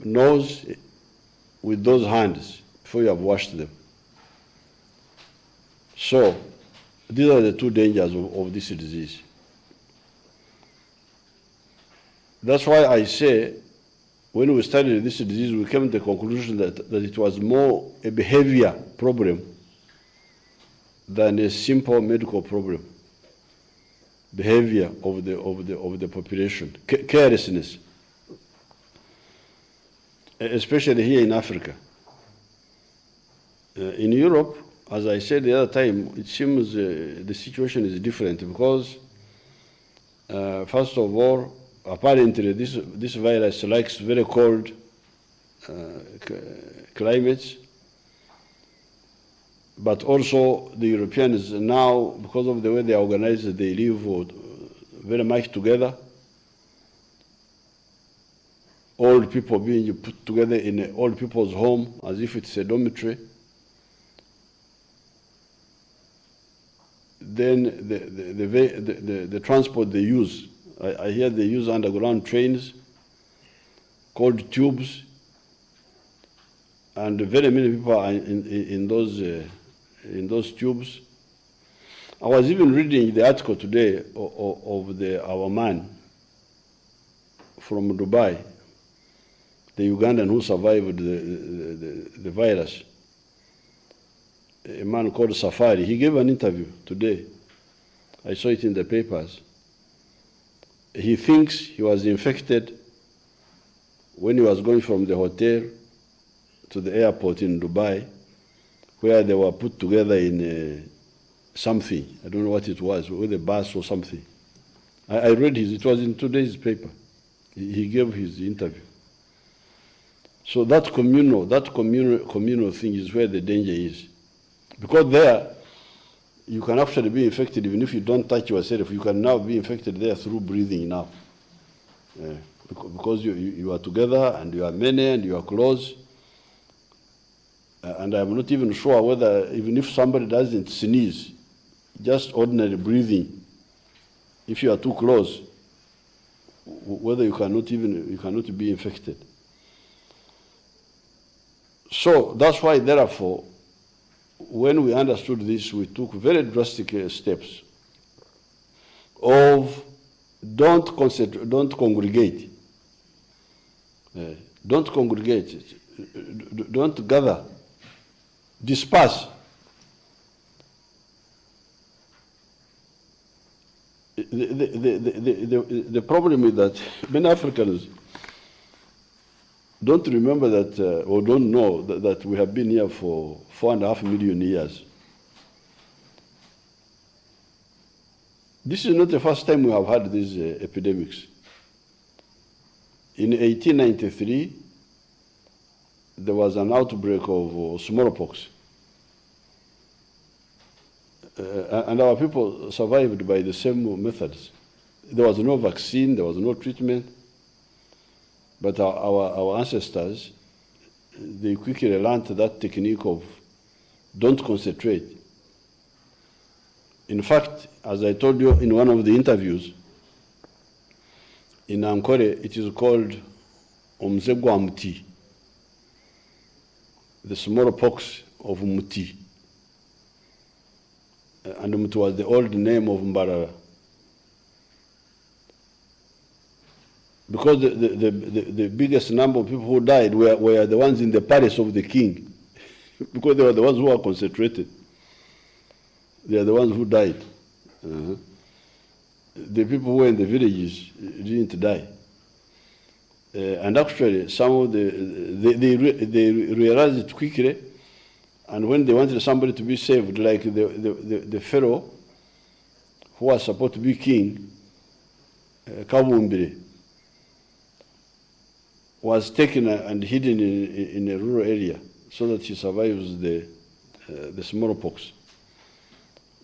nose with those hands before you have washed them. So these are the two dangers of this disease. That's why I say, when we studied this disease, we came to the conclusion that it was more a behavior problem than a simple medical problem. Behavior of the population, carelessness, especially here in Africa. In Europe, as I said the other time, it seems the situation is different because, first of all, apparently this virus likes very cold climates, but also the Europeans now, because of the way they are organized, they live very much together. Old people being put together in an old people's home as if it's a dormitory. Then the transport they use, I hear they use underground trains called tubes, and very many people are in those tubes. I was even reading the article today of our man from Dubai, the Ugandan who survived the virus, a man called Safari. He gave an interview today. I saw it in the papers. He thinks he was infected when he was going from the hotel to the airport in Dubai, where they were put together in something. I don't know what it was, with a bus or something. I read it was in today's paper. He gave his interview. So that communal thing is where the danger is. Because there, you can actually be infected even if you don't touch yourself. You can now be infected there through breathing now. Because you are together and you are many and you are close. And I'm not even sure whether, even if somebody doesn't sneeze, just ordinary breathing, if you are too close, whether you cannot be infected. So that's why, therefore, when we understood this, we took very drastic steps of don't congregate, don't gather, disperse. The problem is that many Africans don't remember that, or don't know that we have been here for 4.5 million years. This is not the first time we have had these epidemics. In 1893, there was an outbreak of smallpox. And our people survived by the same methods. There was no vaccine, there was no treatment. But our ancestors, they quickly learned that technique of don't concentrate. In fact, as I told you in one of the interviews, in Ankole, it is called Omzegwa Muti, the smallpox of Muti. And Muti was the old name of Mbarara. Because the biggest number of people who died were the ones in the palace of the king, because they were the ones who were concentrated. They are the ones who died. The people who were in the villages didn't die. And actually, some of they realized it quickly, and when they wanted somebody to be saved, like the pharaoh, who was supposed to be king, Kabumbiri, was taken and hidden in a rural area so that he survives the smallpox.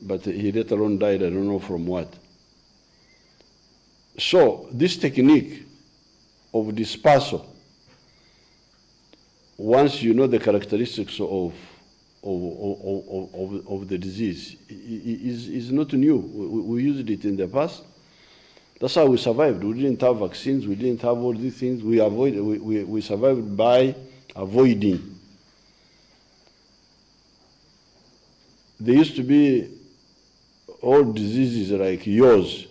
But he later on died, I don't know from what. So this technique of dispersal, once you know the characteristics of the disease, is not new. We used it in the past, That's how we survived. We didn't have vaccines. We didn't have all these things. We survived by avoiding. There used to be old diseases like yours.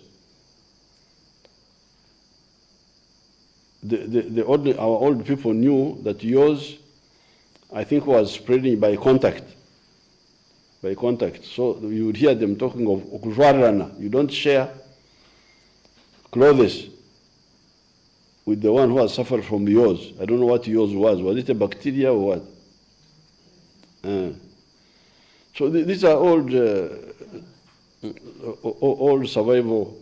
Our old people knew that yours, I think, was spreading by contact. By contact. So you would hear them talking of okuzwarana. You don't share clothes with the one who has suffered from yours. I don't know what yours was. Was it a bacteria or what? So these are old survival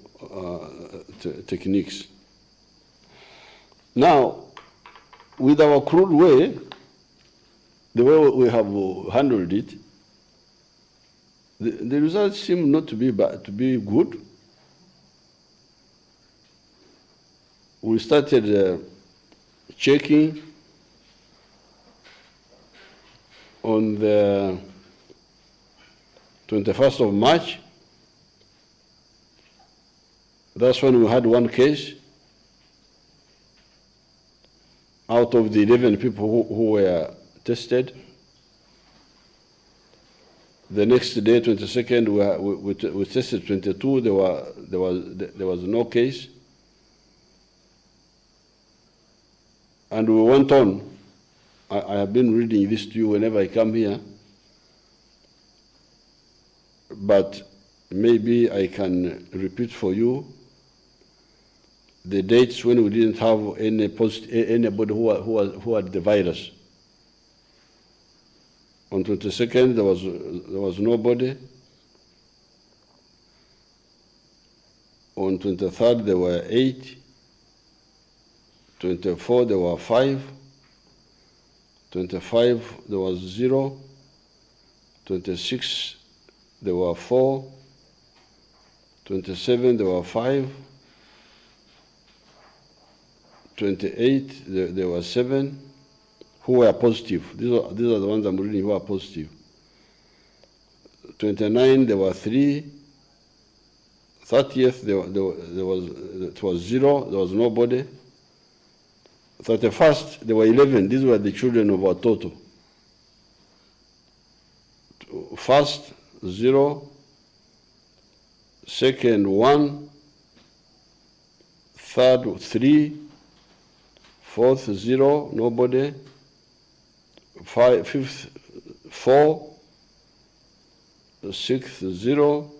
techniques. Now, with our crude way, the way we have handled it, the results seem not to be bad, to be good. We started checking on the 21st of March. That's when we had one case out of the 11 people who were tested. The next day, 22nd, we tested 22. There was no case. And we went on. I have been reading this to you whenever I come here. But maybe I can repeat for you the dates when we didn't have anybody who had the virus. On 22nd, there was nobody. On 23rd, there were 8. 24, there were 5. 25, there was 0. 26, there were 4. 27, there were 5. 28, there were 7 who were positive. These are the ones I'm reading who are positive. 29, there were 3. 30th, it was 0. There was nobody. 31st, there were 11. These were the children of our total. First, 0. Second, 1. Third, 3. Fourth, 0. Nobody. Fifth, 4. Sixth, 0.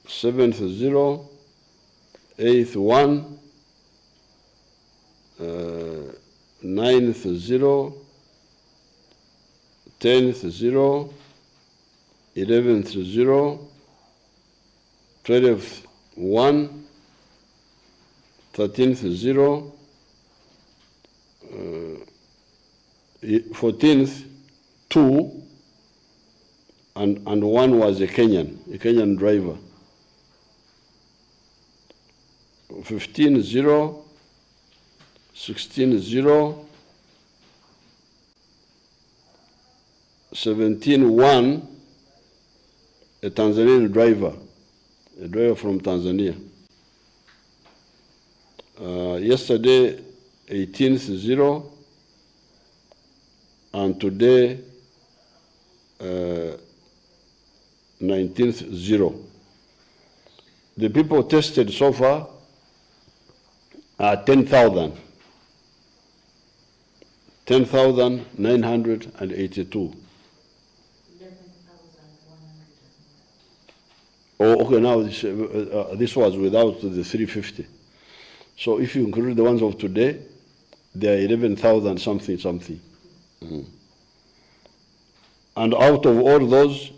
Seventh, 0. Eighth, 1. Ninth, 0. 10th, 0. 11th, 0. 12th, 1. 13th, 0. 14th, 2. And 1 was a Kenyan driver. 15, 0. 16, 0. 17, 1. A Tanzanian driver, a driver from Tanzania. Yesterday, 18th, 0. And today, 19th, 0. The people tested so far are 10,000. 10,982. 11,100. Oh, okay, now this was without the 350. So if you include the ones of today, they are 11,000 something. Mm. And out of all those,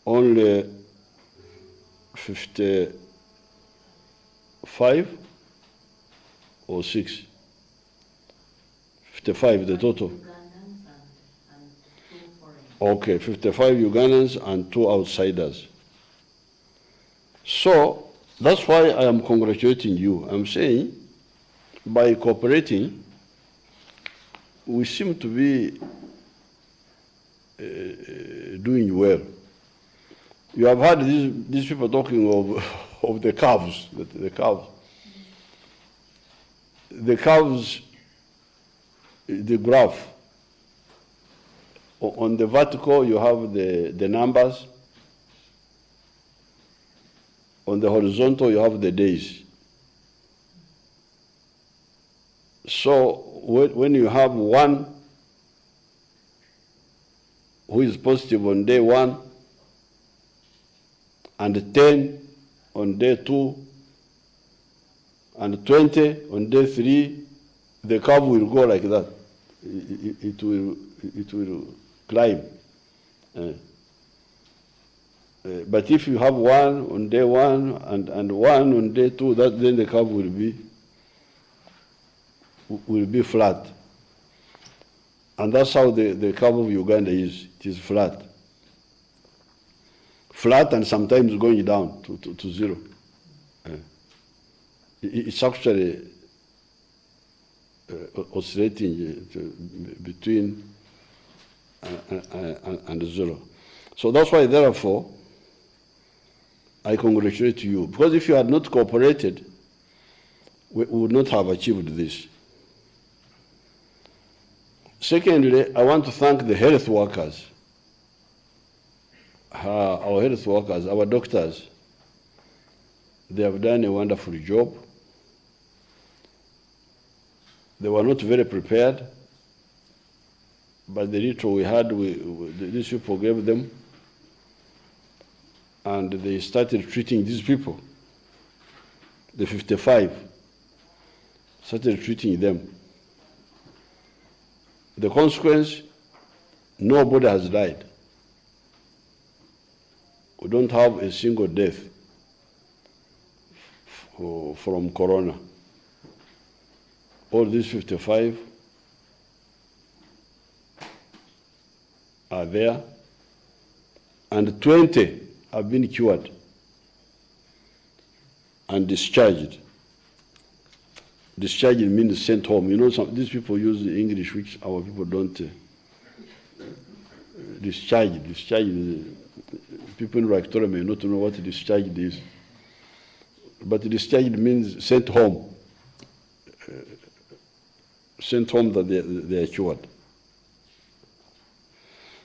only 55 or 6? 55, the total. Ugandans and 2 foreign. Okay, 55 Ugandans and 2 outsiders. So that's why I am congratulating you. I'm saying by cooperating, we seem to be doing well. You have heard these people talking of the curves. The curves. The curves, the graph. On the vertical, you have the numbers. On the horizontal, you have the days. So when you have one who is positive on day 1 and 10 on day 2 and 20 on day 3, the curve will go like that. It will climb. But if you have 1 on day 1 and 1 on day 2, then the curve will be flat. And that's how the curve of Uganda is. It is flat. Flat and sometimes going down to 0. It's actually oscillating between and 0. So that's why, therefore, I congratulate you. Because if you had not cooperated, we would not have achieved this. Secondly, I want to thank the health workers, our health workers, our doctors. They have done a wonderful job. They were not very prepared, but the little we had, these people gave them, and they started treating these people, the 55, started treating them. The consequence, nobody has died. We don't have a single death from corona. All these 55 are there, and 20 have been cured and discharged. Discharged means sent home. You know, these people use the English which our people don't. Discharged. People in Victoria may not know what discharged is. But discharged means sent home. Sent home that they are cured.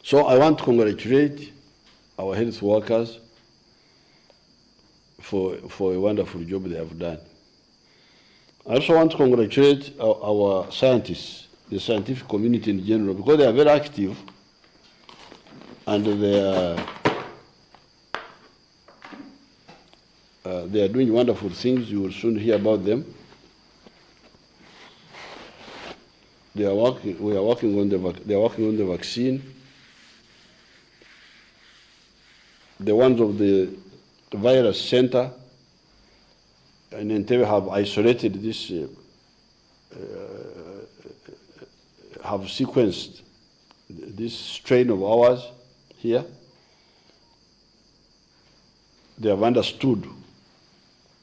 So I want to congratulate our health workers for a wonderful job they have done. I also want to congratulate our scientists, the scientific community in general, because they are very active and they are doing wonderful things. You will soon hear about them. They are working on the vaccine. The ones of the virus center and Entebbe have isolated this, have sequenced this strain of ours here. They have understood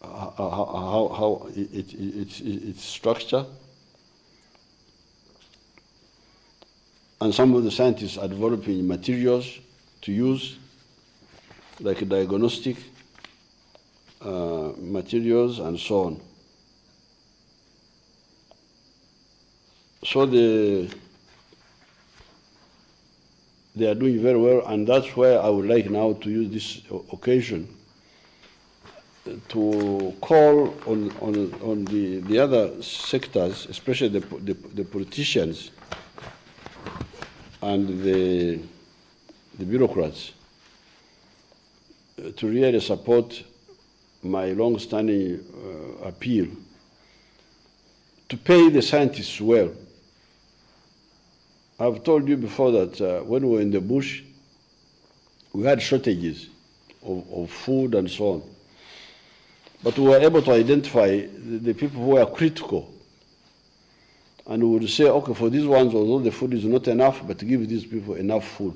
how its structure. And some of the scientists are developing materials to use, like diagnostic materials and so on. So they are doing very well, and that's where I would like now to use this occasion to call on the other sectors, especially the politicians and the bureaucrats, to really support my long-standing appeal to pay the scientists well. I've told you before that when we were in the bush, we had shortages of food and so on. But we were able to identify the people who were critical. And we would say, okay, for these ones, although the food is not enough, but give these people enough food.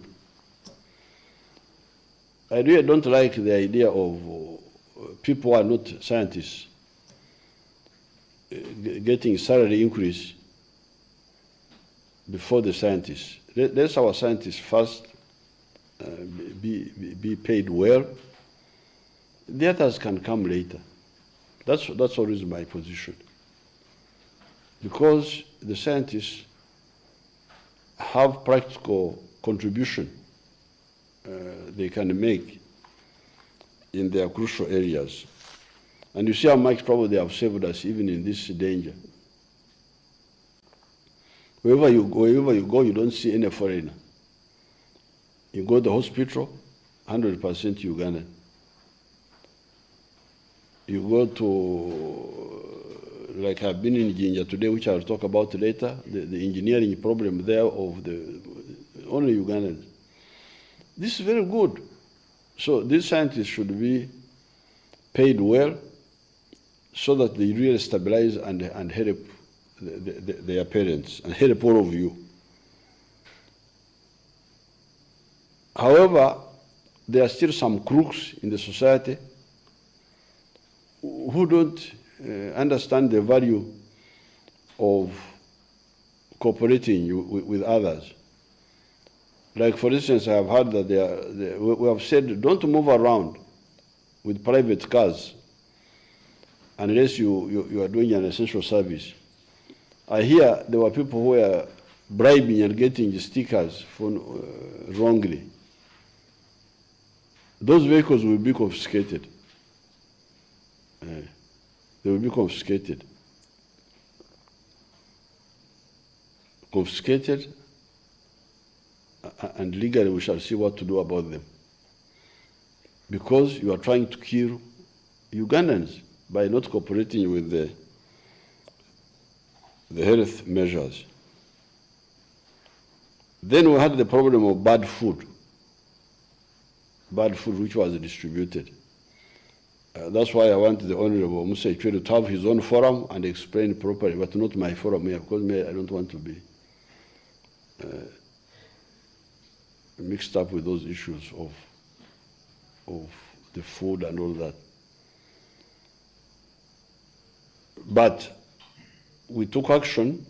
I really don't like the idea of people who are not scientists getting salary increase before the scientists. Let our scientists first be paid well. The others can come later. That's always my position. Because the scientists have practical contribution they can make in their crucial areas. And you see how much trouble they have saved us even in this danger. Wherever you go, you don't see any foreigner. You go to the hospital, 100% Ugandan. You go to, like I've been in Jinja today, which I'll talk about later, the engineering problem there of only Ugandans. This is very good. So these scientists should be paid well so that they really stabilize and help their parents and help all of you. However, there are still some crooks in the society who don't understand the value of cooperating with others. Like, for instance, I have heard that we have said, don't move around with private cars unless you are doing an essential service. I hear there were people who were bribing and getting stickers wrongly. Those vehicles will be confiscated. They will be confiscated. Confiscated, and legally we shall see what to do about them. Because you are trying to kill Ugandans by not cooperating with the health measures. Then we had the problem of bad food which was distributed. That's why I want the Honorable Musa Ichwelu to have his own forum and explain properly, but not my forum here, because I don't want to be mixed up with those issues of the food and all that. But we took action,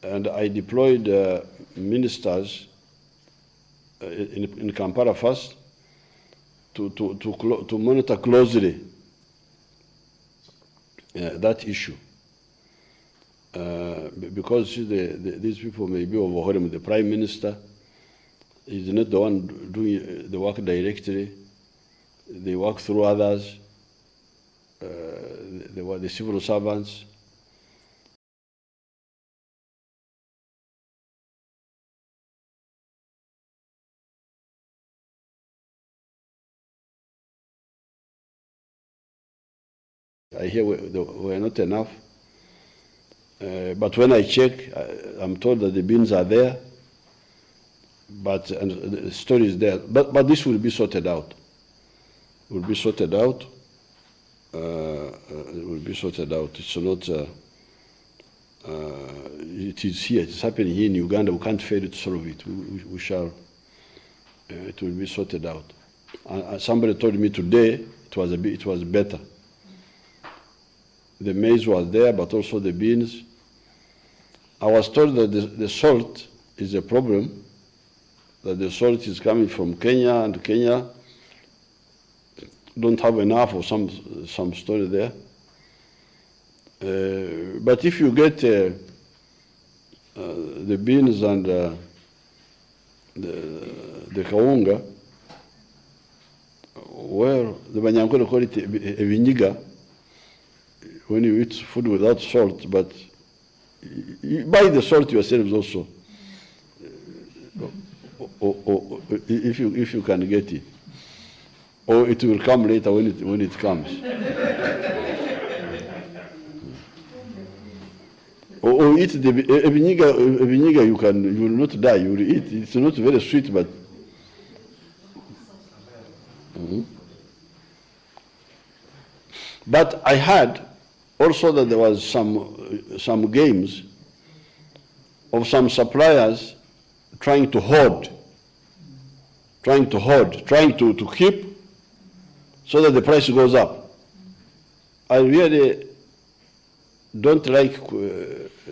and I deployed ministers in Kampala first to monitor closely that issue. Because these people may be overwhelmed. The Prime Minister is not the one doing the work directly. They work through others. They were the civil servants. I hear we're not enough. But when I check, I'm told that the bins are there, and the story is there. But this will be sorted out. It will be sorted out. It will be sorted out. It's not. It is here. It's happening here in Uganda. We can't fail to solve it. We shall. It will be sorted out. Somebody told me today it was better. The maize was there, but also the beans. I was told that the salt is a problem, that the salt is coming from Kenya, and Kenya don't have enough, or some story there. But if you get the beans and the kawunga, well, the Banyankole call it ebinyiga, when you eat food without salt, but you buy the salt yourselves also, or if you can get it, or it will come later when it comes. Or eat the ebinyiga, you will not die. You will eat. It's not very sweet, but. But I heard also that there was some games of some suppliers trying to hoard, trying to keep so that the price goes up. I really don't like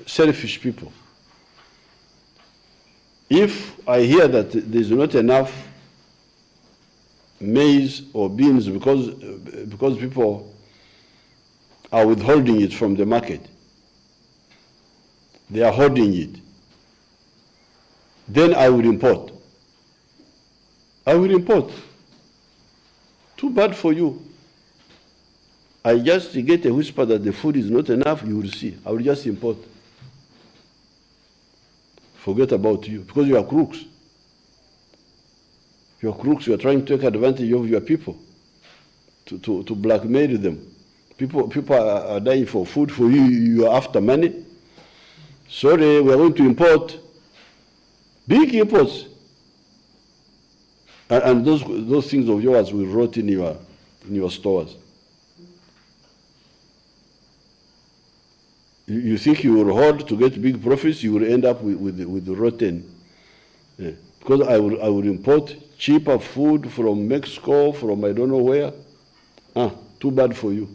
selfish people. If I hear that there's not enough maize or beans because people are withholding it from the market. They are holding it. Then I will import. I will import. Too bad for you. I just get a whisper that the food is not enough, you will see. I will just import. Forget about you, because you are crooks. You are crooks, you are trying to take advantage of your people, to blackmail them. People are dying for food, for you, you are after money. Sorry, we are going to import big imports. And those things of yours will rot in your stores. You think you will hold to get big profits, you will end up with rotten. Yeah. Because I will import cheaper food from Mexico, from I don't know where. Too bad for you.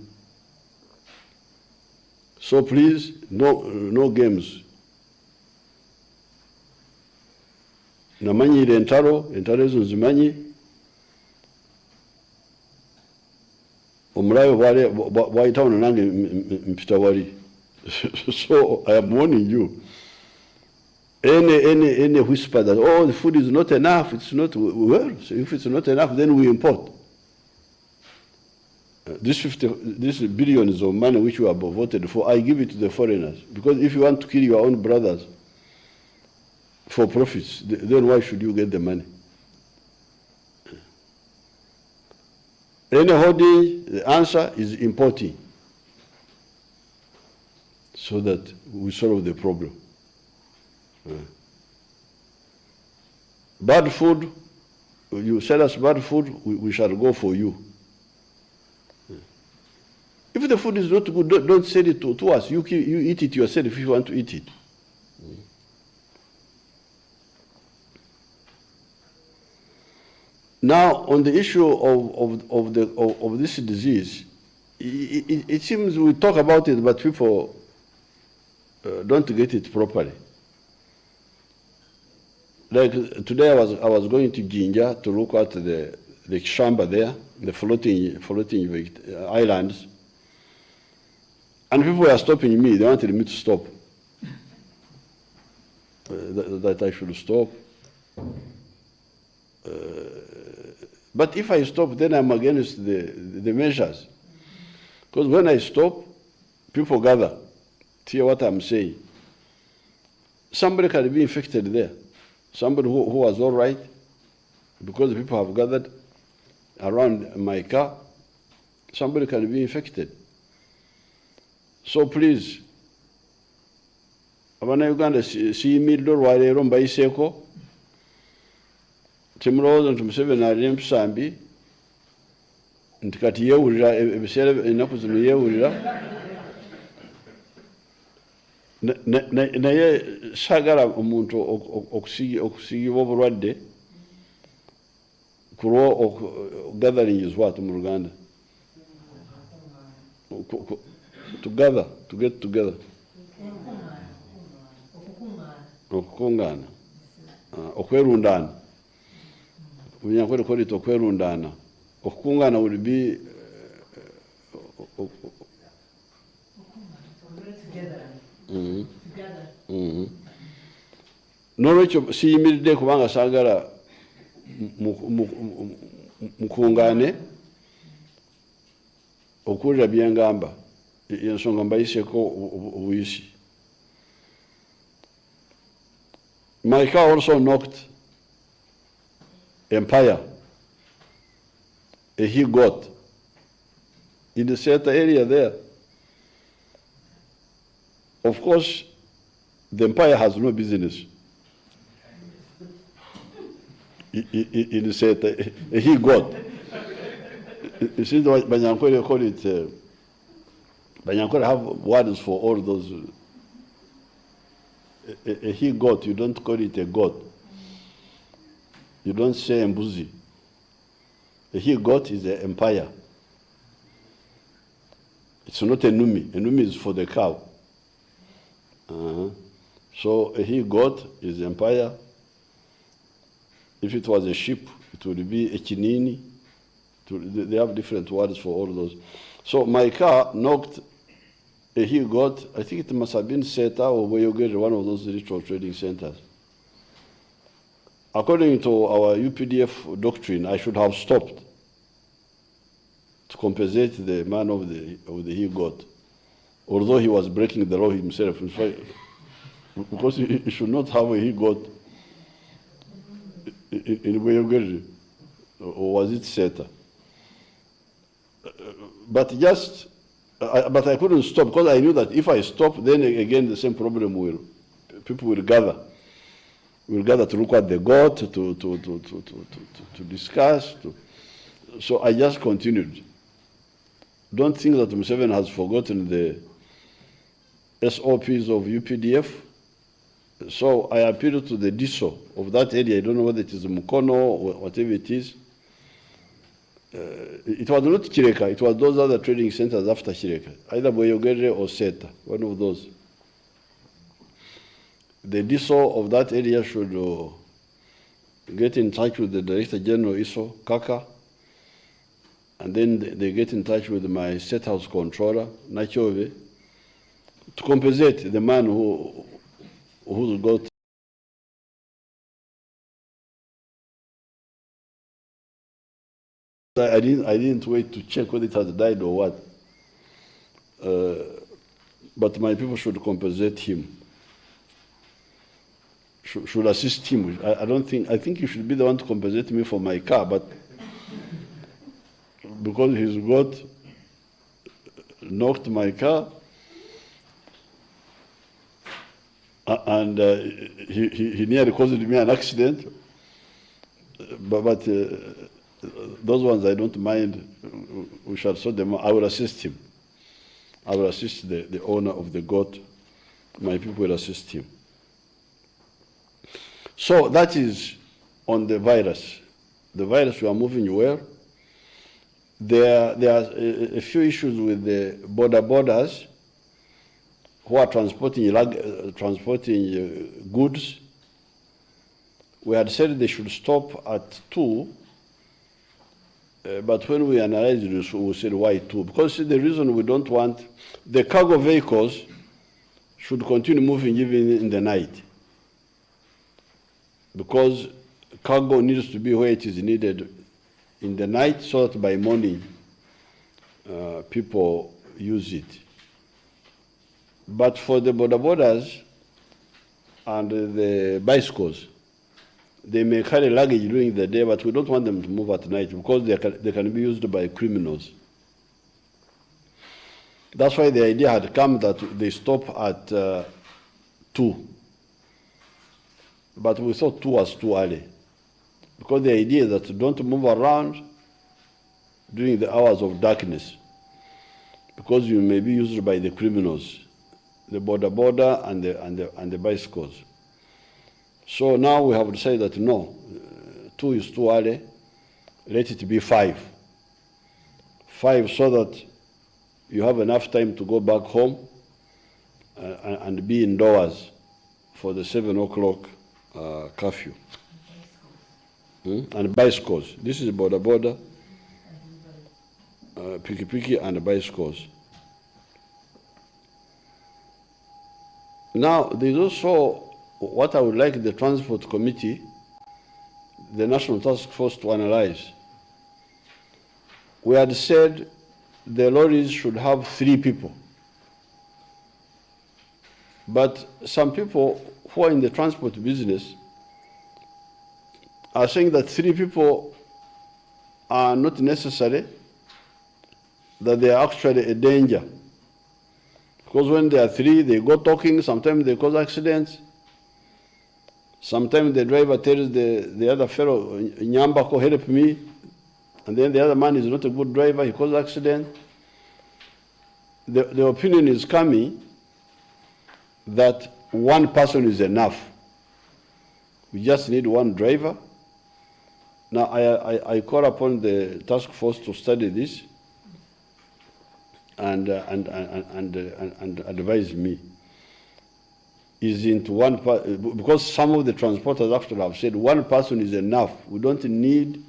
So please, no games. Namanyire entaro ezo nzimanyi. Omulayo bwayitawo nange mpita wali. So I am warning you. Any whisper that, oh, the food is not enough, it's not, well, so if it's not enough, then we import. This billions of money which you have voted for, I give it to the foreigners. Because if you want to kill your own brothers for profits, then why should you get the money? Any holding, the answer is importing, so that we solve the problem. Bad food, you sell us bad food, we shall go for you. If the food is not good, don't sell it to us. You eat it yourself if you want to eat it. Now, on the issue of this disease, it seems we talk about it, but people don't get it properly. Like today, I was going to Jinja to look at the Kishamba there, the floating islands, and people were stopping me. They wanted me to stop. That I should stop. But if I stop, then I'm against the measures. Because when I stop, people gather to hear what I'm saying. Somebody can be infected there. Somebody who was all right, because people have gathered around my car, somebody can be infected. So please, abana Uganda siyimiddwa olwaleero mbayiseeko, temulowooza nti Museveni alina empisambi nti kati yeewulira ebiseera ennaku zino yeewulira. Naye saagala omuntu okusiigibwa obulwadde gathering is what mu Luganda? To gather, to get together. Okukungaana. Okwerundaana. Munyankole call it okwerundaana. Okukungaana would be N'olwekyo siyimiridde kubanga saagala mukungaane okuwulira bye ngamba, y'ensonga mbayiseeko obuyisi. My car also knocked Empire, a he goat, in the center area there. Of course, the Empire has no business in the center, a he goat. You see, Banyankole call it, Banyankole have words for all those. A he goat, you don't call it a goat. You don't say Mbuzi. A he goat is the Empire. It's not a Numi. A Numi is for the cow. So a he goat is Empire. If it was a sheep, it would be a Kinini. They have different words for all those. So my car knocked a he got, I think it must have been Seta or Weyogere, one of those ritual trading centers. According to our UPDF doctrine, I should have stopped to compensate the man of the he got, although he was breaking the law himself. In fact, because he should not have a he got in Weyogere, or was it Seta? But I couldn't stop because I knew that if I stop, then again the same problem people will gather. We'll gather to look at the goat, to discuss. So I just continued. Don't think that Museveni has forgotten the SOPs of UPDF. So I appealed to the DISO of that area. I don't know whether it is Mukono or whatever it is. It was not Kireka, it was those other trading centers after Kireka, either Boyogere or Seta, one of those. The DISO of that area should get in touch with the Director General ISO, Kaka, and then they get in touch with my State House Controller, Nachove, to compensate the man who's got I didn't wait to check whether it has died or what. But my people should compensate him. Should assist him. I think you should be the one to compensate me for my car, but because his goat knocked my car, and he nearly caused me an accident, but those ones I don't mind. We shall sort them out. I will assist him. I will assist the owner of the goat. My people will assist him. So that is on the virus. The virus, we are moving well. There are a few issues with the borders who are transporting goods. We had said they should stop at 2. But when we analyzed this, we said, why 2? Because the reason we don't want, the cargo vehicles should continue moving even in the night. Because cargo needs to be where it is needed in the night so that by morning people use it. But for the borders and the bicycles, they may carry luggage during the day, but we don't want them to move at night because they can be used by criminals. That's why the idea had come that they stop at 2. But we thought 2 was too early. Because the idea is that don't move around during the hours of darkness, because you may be used by the criminals, the border and the bicycles. So now we have decided that no, 2 is too early, let it be 5. 5 so that you have enough time to go back home and be indoors for the 7 o'clock curfew. And bicycles. This is border, piki and bicycles. Now, there's also what I would like the Transport Committee, the National Task Force, to analyze. We had said the lorries should have 3 people. But some people who are in the transport business are saying that 3 people are not necessary, that they are actually a danger. Because when there are 3, they go talking, sometimes they cause accidents. Sometimes the driver tells the other fellow, Nyambako, help me. And then the other man is not a good driver, he causes accident. The opinion is coming that 1 person is enough. We just need 1 driver. Now I call upon the task force to study this and advise me. Isn't 1 because some of the transporters actually have said 1 person is enough. We don't need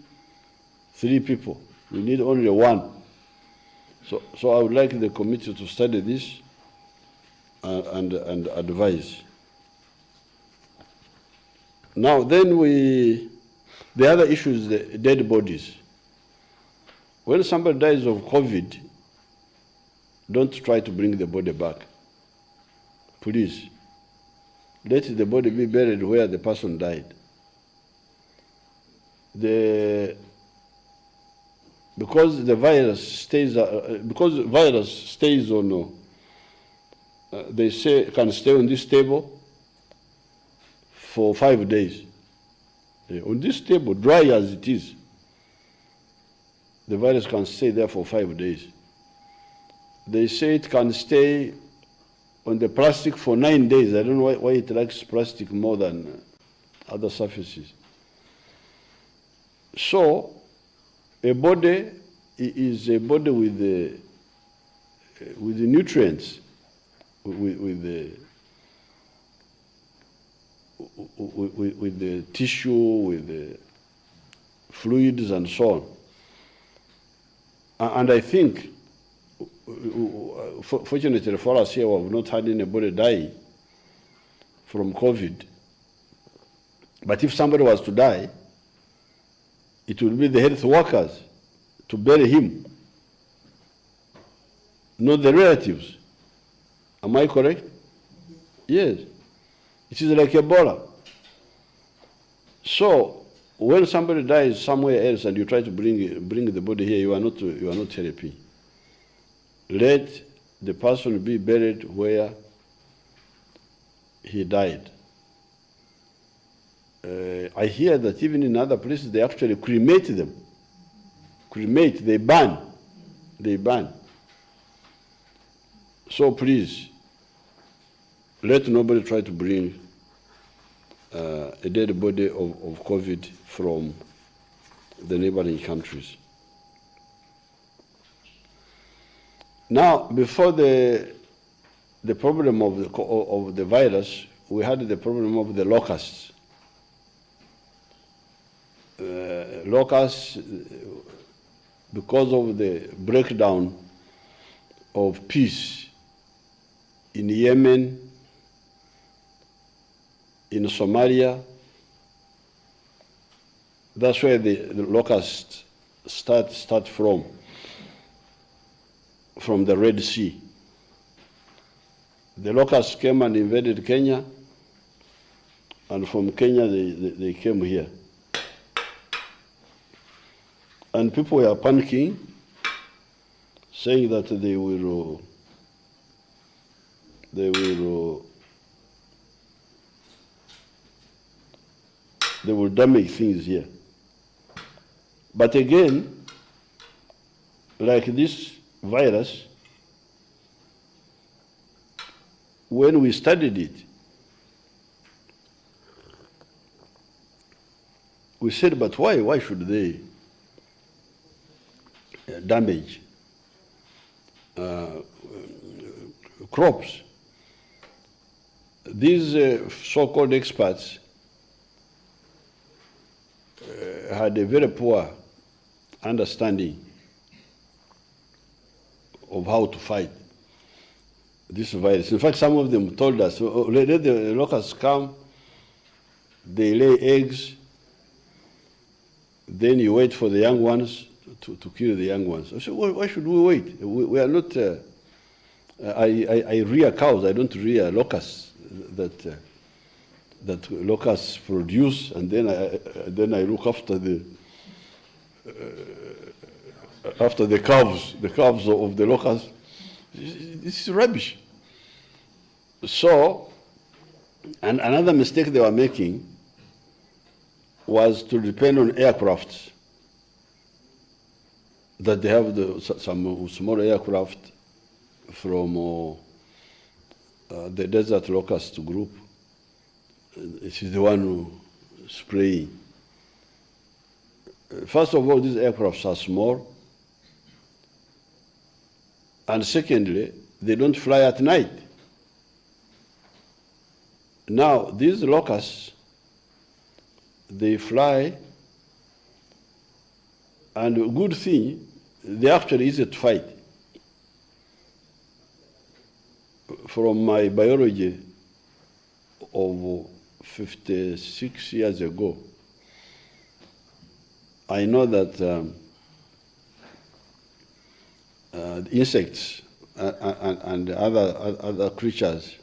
3 people. We need only one. So I would like the committee to study this and advise. Now then the other issue is the dead bodies. When somebody dies of COVID, don't try to bring the body back. Please, let the body be buried where the person died. Because the virus stays on, they say can stay on this table for 5 days. On this table, dry as it is, the virus can stay there for 5 days. They say it can stay on the plastic for 9 days. I don't know why it likes plastic more than other surfaces. So, a body is a body with the nutrients, with the tissue, with the fluids and so on. And I think, fortunately for us here, we have not had anybody die from COVID. But if somebody was to die, it will be the health workers to bury him, not the relatives. Am I correct? Yes. It is like Ebola. So when somebody dies somewhere else and you try to bring the body here, you are not helping. Let the person be buried where he died. I hear that even in other places they actually cremate them. They burn. So please, let nobody try to bring a dead body of COVID from the neighboring countries. Now, before the problem of the virus, we had the problem of the locusts. Locusts, because of the breakdown of peace in Yemen, in Somalia, that's where the locusts start from the Red Sea. The locusts came and invaded Kenya, and from Kenya they came here. And people were panicking, saying that they will damage things here. But again, like this virus, when we studied it, we said, but why should they damage crops? These so-called experts had a very poor understanding of how to fight this virus. In fact, some of them told us, let the locusts come, they lay eggs, then you wait for the young ones to kill the young ones. I said, well, why should we wait? We are not, I rear cows, I don't rear locusts that locusts produce, and then I look after the calves of the locusts. This is rubbish. So, and another mistake they were making was to depend on aircrafts, that they have some small aircraft from the desert locust group. This is the one who spraying. First of all, these aircrafts are small. And secondly, they don't fly at night. Now, these locusts, they fly And a good thing, they actually easy to fight. From my biology of 56 years ago, I know that insects and other creatures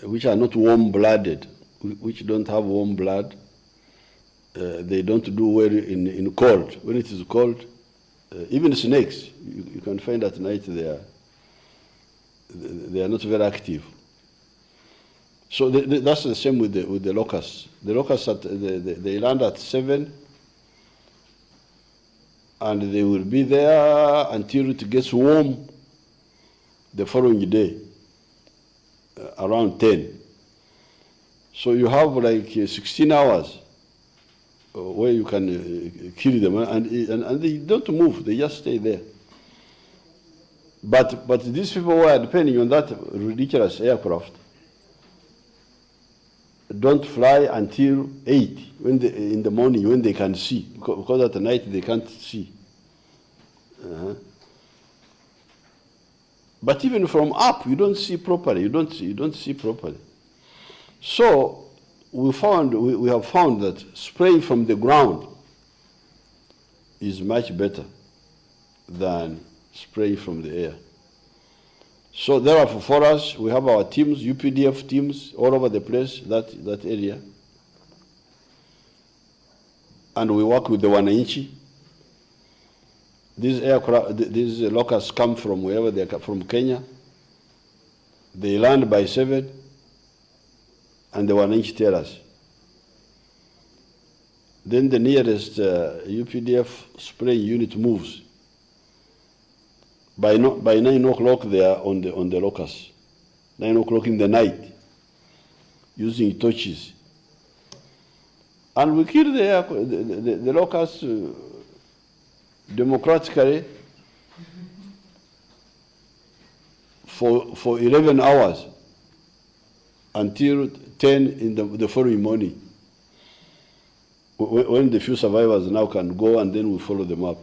which are not warm-blooded, which don't have warm blood, they don't do well in cold. When it is cold, even snakes, you can find at night they are not very active. So that's the same with the locusts. The locusts, they land at 7, and they will be there until it gets warm the following day, around 10. So you have like 16 hours where you can kill them, and they don't move, they just stay there. But these people who are depending on that ridiculous aircraft don't fly until 8 in the morning when they can see, because at night they can't see. But even from up, you don't see properly. You don't see properly. So we have found that spraying from the ground is much better than spraying from the air. So therefore, for us, we have our teams, UPDF teams, all over the place, that area. And we work with the wananchi. These locusts come from wherever they come from, Kenya. They land by 7, and the wananchi tell us. Then the nearest UPDF spraying unit moves. By 9 o'clock, they are on the locusts. 9 o'clock in the night, using torches. And we kill the locusts democratically for 11 hours until 10 in the following morning, when the few survivors now can go, and then we follow them up.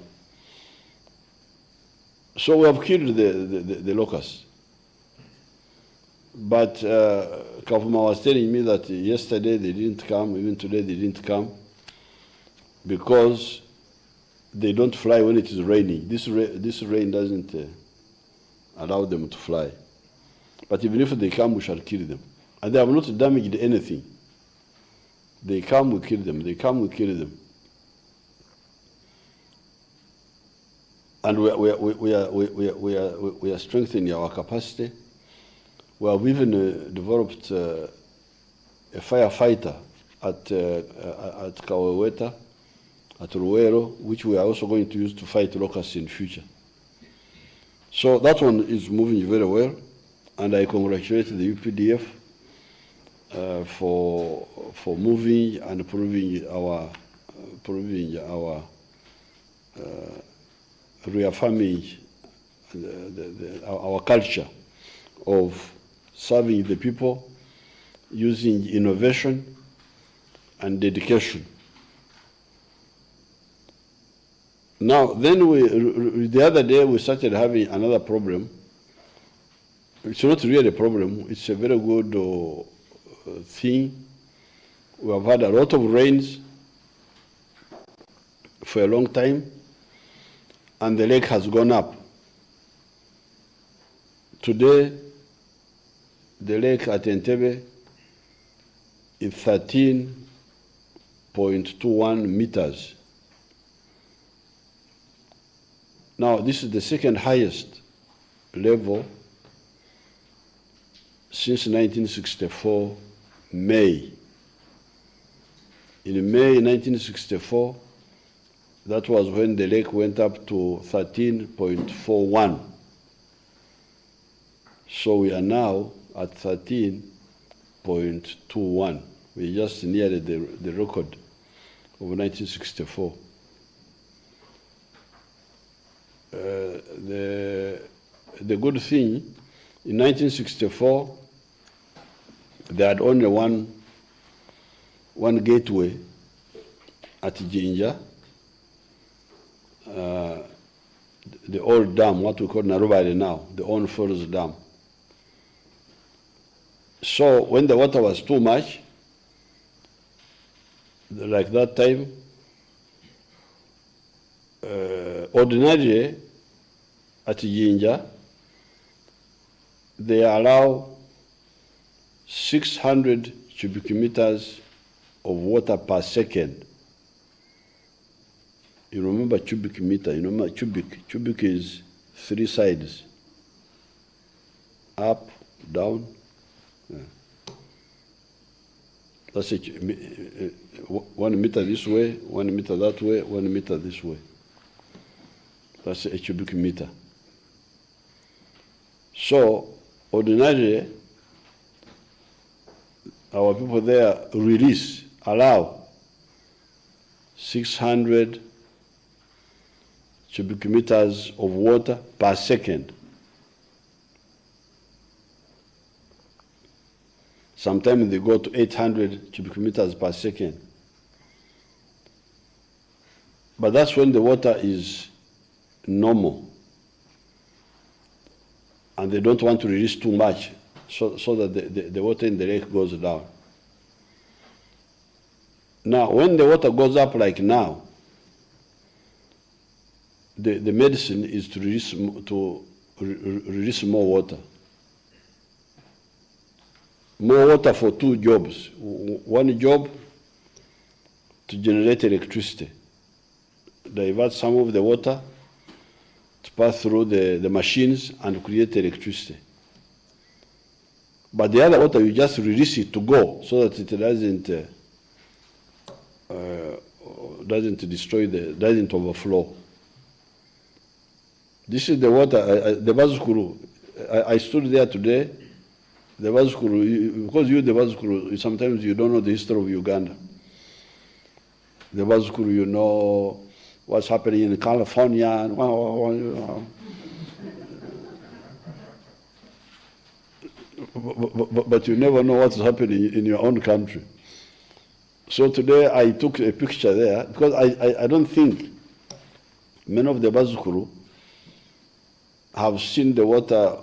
So we have killed the locusts. But Kavuma was telling me that yesterday they didn't come, even today they didn't come, because they don't fly when it is raining. This rain doesn't allow them to fly. But even if they come, we shall kill them. And they have not damaged anything. They come, we kill them. They come, we kill them. And we are strengthening our capacity. We have even developed a firefighter at Kaweweta, at Ruero, which we are also going to use to fight locusts in future. So that one is moving very well, and I congratulate the UPDF for moving and proving our reaffirming our culture of serving the people using innovation and dedication. Now, then the other day we started having another problem. It's not really a problem, it's a very good thing. We have had a lot of rains for a long time, and the lake has gone up. Today, the lake at Entebbe is 13.21 meters. Now, this is the second highest level since 1964, May. In May 1964, that was when the lake went up to 13.41. So we are now at 13.21. We just neared the record of 1964. The good thing, in 1964, they had only one gateway at Jinja, the old dam, what we call Narubari now, the On Falls Dam. So when the water was too much, like that time, ordinarily at Jinja, they allow 600 cubic meters of water per second. You remember cubic meter, you remember cubic. Cubic is 3 sides, up, down. Yeah. That's it. 1 meter this way, 1 meter that way, 1 meter this way. That's a cubic meter. So, ordinarily, our people there allow 600 cubic meters of water per second. Sometimes they go to 800 cubic meters per second. But that's when the water is normal. And they don't want to release too much so that the water in the lake goes down. Now, when the water goes up like now, the medicine is to release more water. More water for 2 jobs. One job to generate electricity. Divert some of the water to pass through the machines and create electricity. But the other water, you just release it to go so that it doesn't overflow. This is the water, the Bazukuru. I stood there today, the Bazukuru, because the Bazukuru, sometimes you don't know the history of Uganda. The Bazukuru, you know what's happening in California. But you never know what's happening in your own country. So today I took a picture there because I don't think many of the Bazukuru have seen the water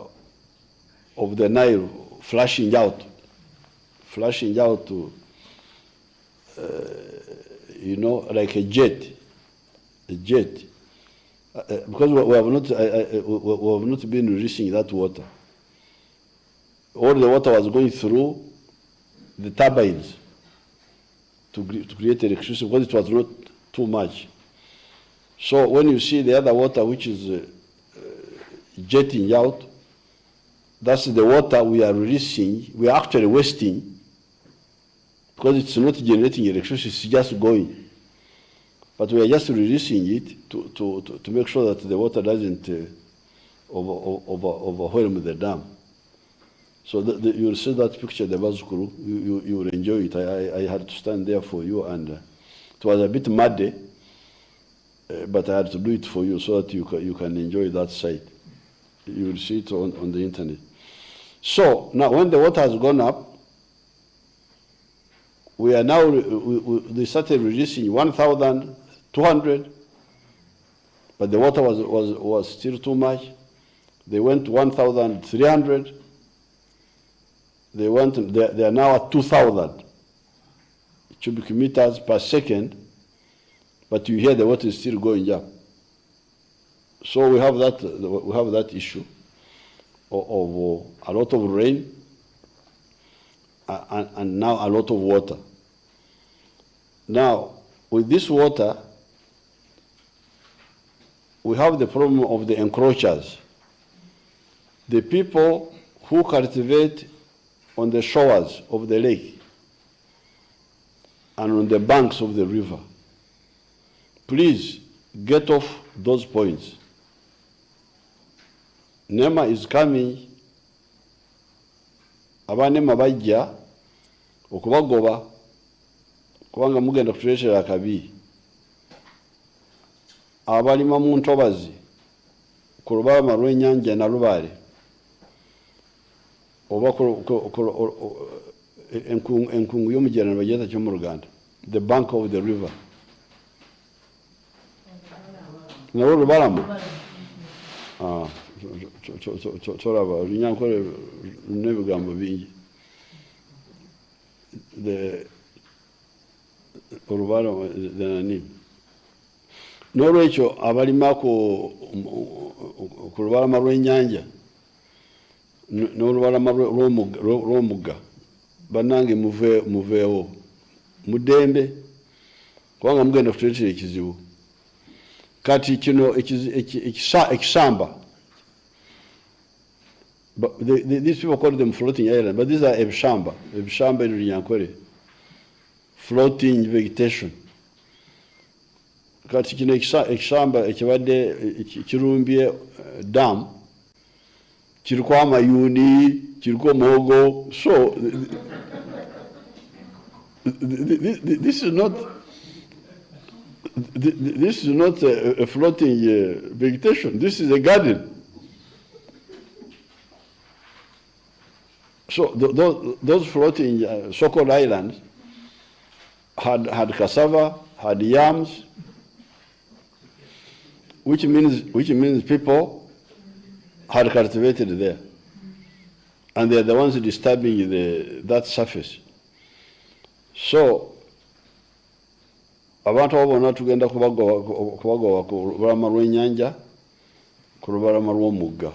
of the Nile flashing out to, like a jet. Because we have not been releasing that water. All the water was going through the turbines to create electricity because it was not too much. So when you see the other water which is jetting out, that's the water we are releasing, we are actually wasting because it's not generating electricity, it's just going. But we are just releasing it to make sure that the water doesn't overwhelm the dam. So you'll see that picture, the Bazukuru, you will enjoy it. I had to stand there for you, and it was a bit muddy, but I had to do it for you so that you can enjoy that sight. You will see it on the internet. So now when the water has gone up, we are now, they started releasing 1,200, but the water was still too much. They went to 1,300. They are now at 2,000 cubic meters per second, but you hear the water is still going up. So we have that issue of a lot of rain and now a lot of water. Now, with this water, we have the problem of the encroachers. The people who cultivate on the shores of the lake and on the banks of the river. Please get off those points. NEMA is coming. Abanema bajja okubagoba kubanga mugenda kutuleetera akabi. Abalima mu ntobazi ku lubalama lw'ennyanja Nalubaale oba enkungu y'omujjanano bagiyita kyo mu Luganda, the bank of the river. nabo lubalama tolaba olunyankole n'ebigambo bingi olubalama nani n'olwekyo abalima ku lubalama lw'ennyanja n'olubalama lw'omugga bannange muveewo muddembe kubanga mugenda kutuleetera ekizibu kati kino ekisamba these people call them floating island, but these are ebishamba in Runyankore, floating vegetation. Kati kino ekishamba ekibadde kirumbye dam kiriko amayuni kiriko omuhogo, so this is not a floating vegetation. This is a garden. So those floating so-called islands had cassava, had yams, which means people had cultivated there, and they're the ones disturbing that surface. So abantu abo bonna tugenda kubagoba ku lubalama lw'ennyanja ku lubalama lw'omugga.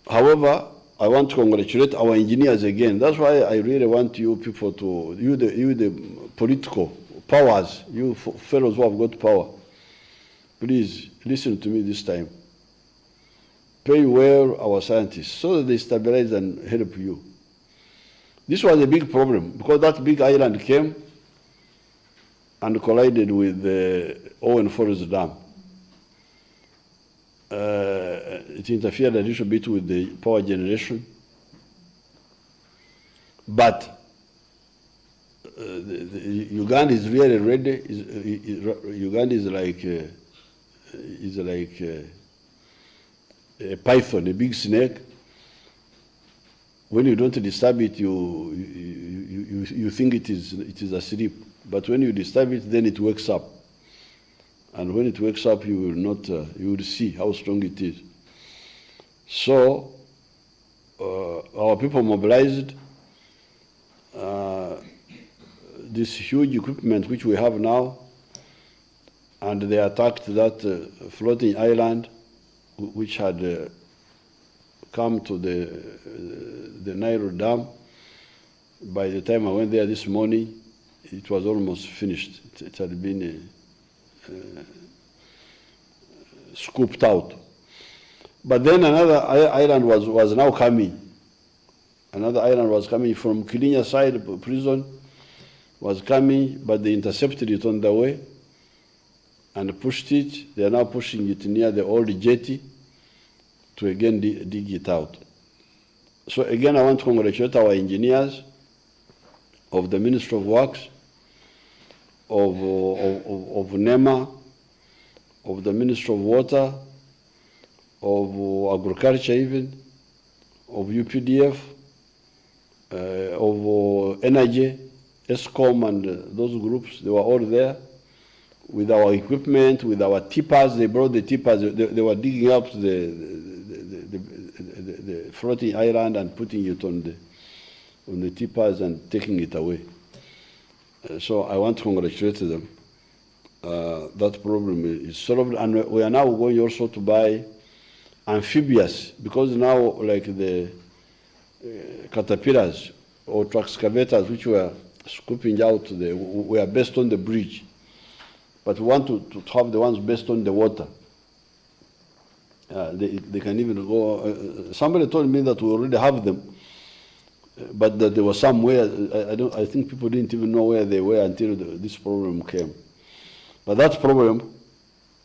However, I want to congratulate our engineers again. That's why I really want you people to, you the political powers, you fellows who have got power, please listen to me this time. Pay well our scientists so that they stabilize and help you. This was a big problem because that big island came and collided with the Owen Forest Dam. It interfered a little bit with the power generation, but Uganda is really ready. Uganda is like a python, a big snake. When you don't disturb it, you think it is asleep. But when you disturb it, then it wakes up. And when it wakes up, you will see how strong it is. So our people mobilized this huge equipment which we have now, and they attacked that floating island which had come to the Nile Dam. By the time I went there this morning, it was almost finished. It had been scooped out. But then another island was now coming. Another island was coming from Kilinya side, prison was coming, but they intercepted it on the way and pushed it. They are now pushing it near the old jetty to again dig it out. So again, I want to congratulate our engineers of the Ministry of Works, of NEMA, of the Ministry of Water, of Agriculture even, of UPDF, of Energy, ESCOM and those groups. They were all there with our equipment, with our tippers. They brought the tippers. They were digging up the floating island and putting it on the tippers and taking it away. So I want to congratulate them. That problem is solved, and we are now going also to buy amphibious, because now like the caterpillars or truck excavators which were scooping out, were based on the bridge, but we want to have the ones based on the water. They can even go. Somebody told me that we already have them, but that there was somewhere. I think people didn't even know where they were until this problem came. But that problem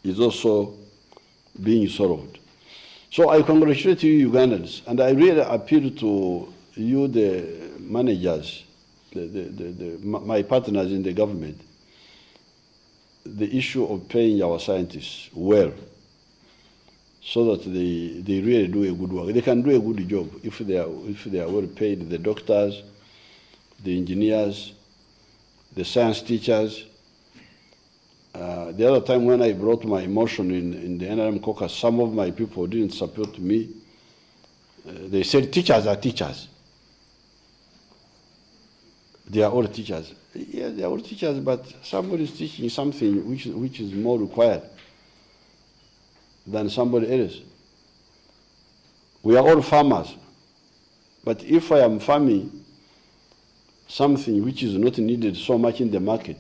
is also being solved. So I congratulate you, Ugandans, and I really appeal to you, the managers, my partners in the government, the issue of paying our scientists well, so that they really do a good work. They can do a good job if they are well paid. The doctors, the engineers, the science teachers, The other time when I brought my motion in the NRM caucus, some of my people didn't support me. They said teachers are teachers. They are all teachers. Yeah, they are all teachers, but somebody is teaching something which is more required than somebody else. We are all farmers. But if I am farming something which is not needed so much in the market,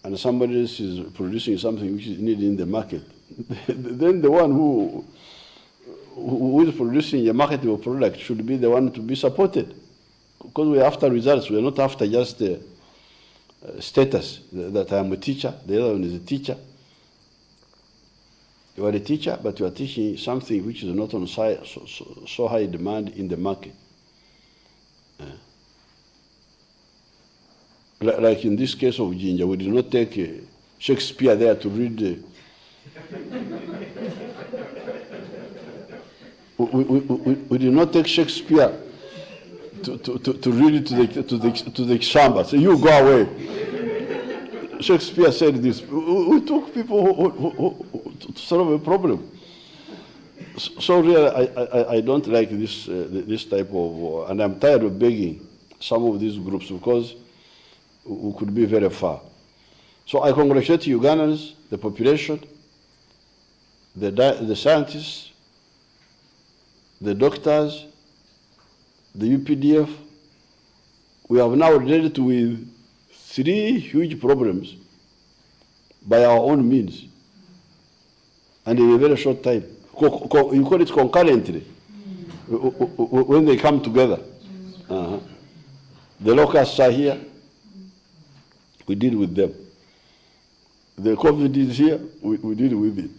and somebody else is producing something which is needed in the market, then the one who is producing a marketable product should be the one to be supported. Because we are after results, we are not after just status, that I am a teacher, the other one is a teacher. You are a teacher, but you are teaching something which is not on so high demand in the market. Like in this case of ginger, we did not take Shakespeare there to read. We did not take Shakespeare to read it to the chamber. So you go away. Shakespeare said this. We took people who to solve a problem. So really, I don't like this type of, and I'm tired of begging some of these groups because we could be very far. So I congratulate Ugandans, the population, the scientists, the doctors, the UPDF. We have now dealt with 3 huge problems by our own means, and in a very short time. You call it concurrently, when they come together. The locusts are here, we deal with them. The COVID is here, we deal with it.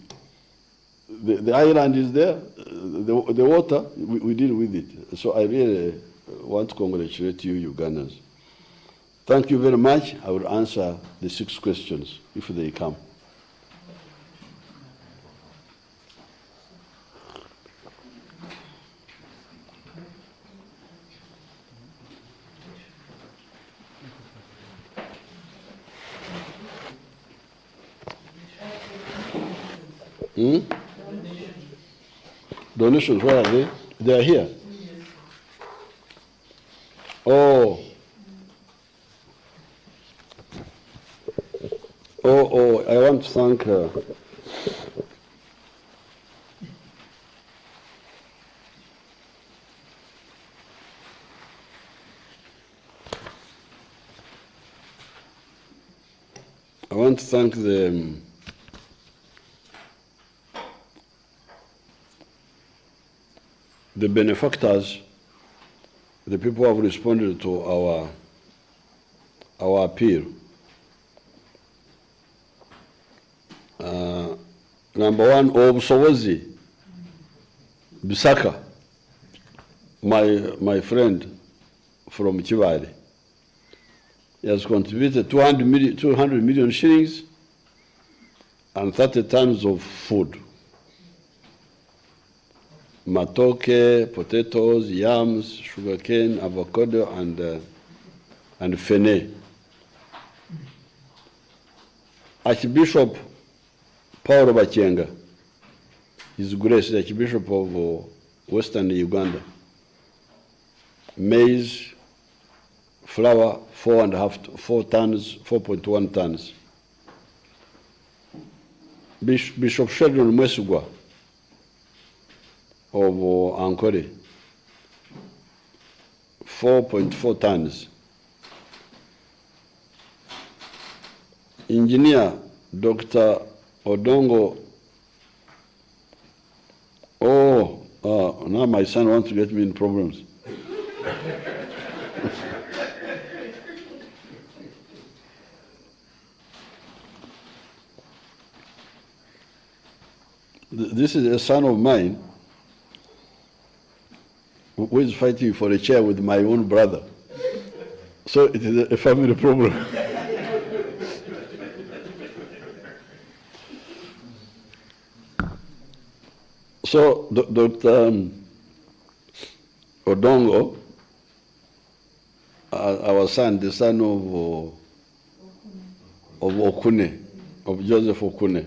The island is there, the water, we deal with it. So I really want to congratulate you, Ugandans. Thank you very much. I will answer the 6 questions if they come. Donations, where are they? They are here. Oh, I want to thank the benefactors, the people who have responded to our appeal. Number 1, Obusobozi Bisaka, my friend from Chivali. He has contributed 200 million shillings and 30 tons of food. Matoke, potatoes, yams, sugarcane, avocado, and fene. Archbishop Paulo Bachenga, His Grace, the Archbishop of Western Uganda. Maize, flour, 4.1 tons. Bishop Sheldon Mwesugwa of Ankole, 4.4 tons. Engineer Dr. Odongo, now my son wants to get me in problems. This is a son of mine who is fighting for a chair with my own brother. So it is a family problem. So Dr. Odongo, our son, the son of of Okune, of Joseph Okune.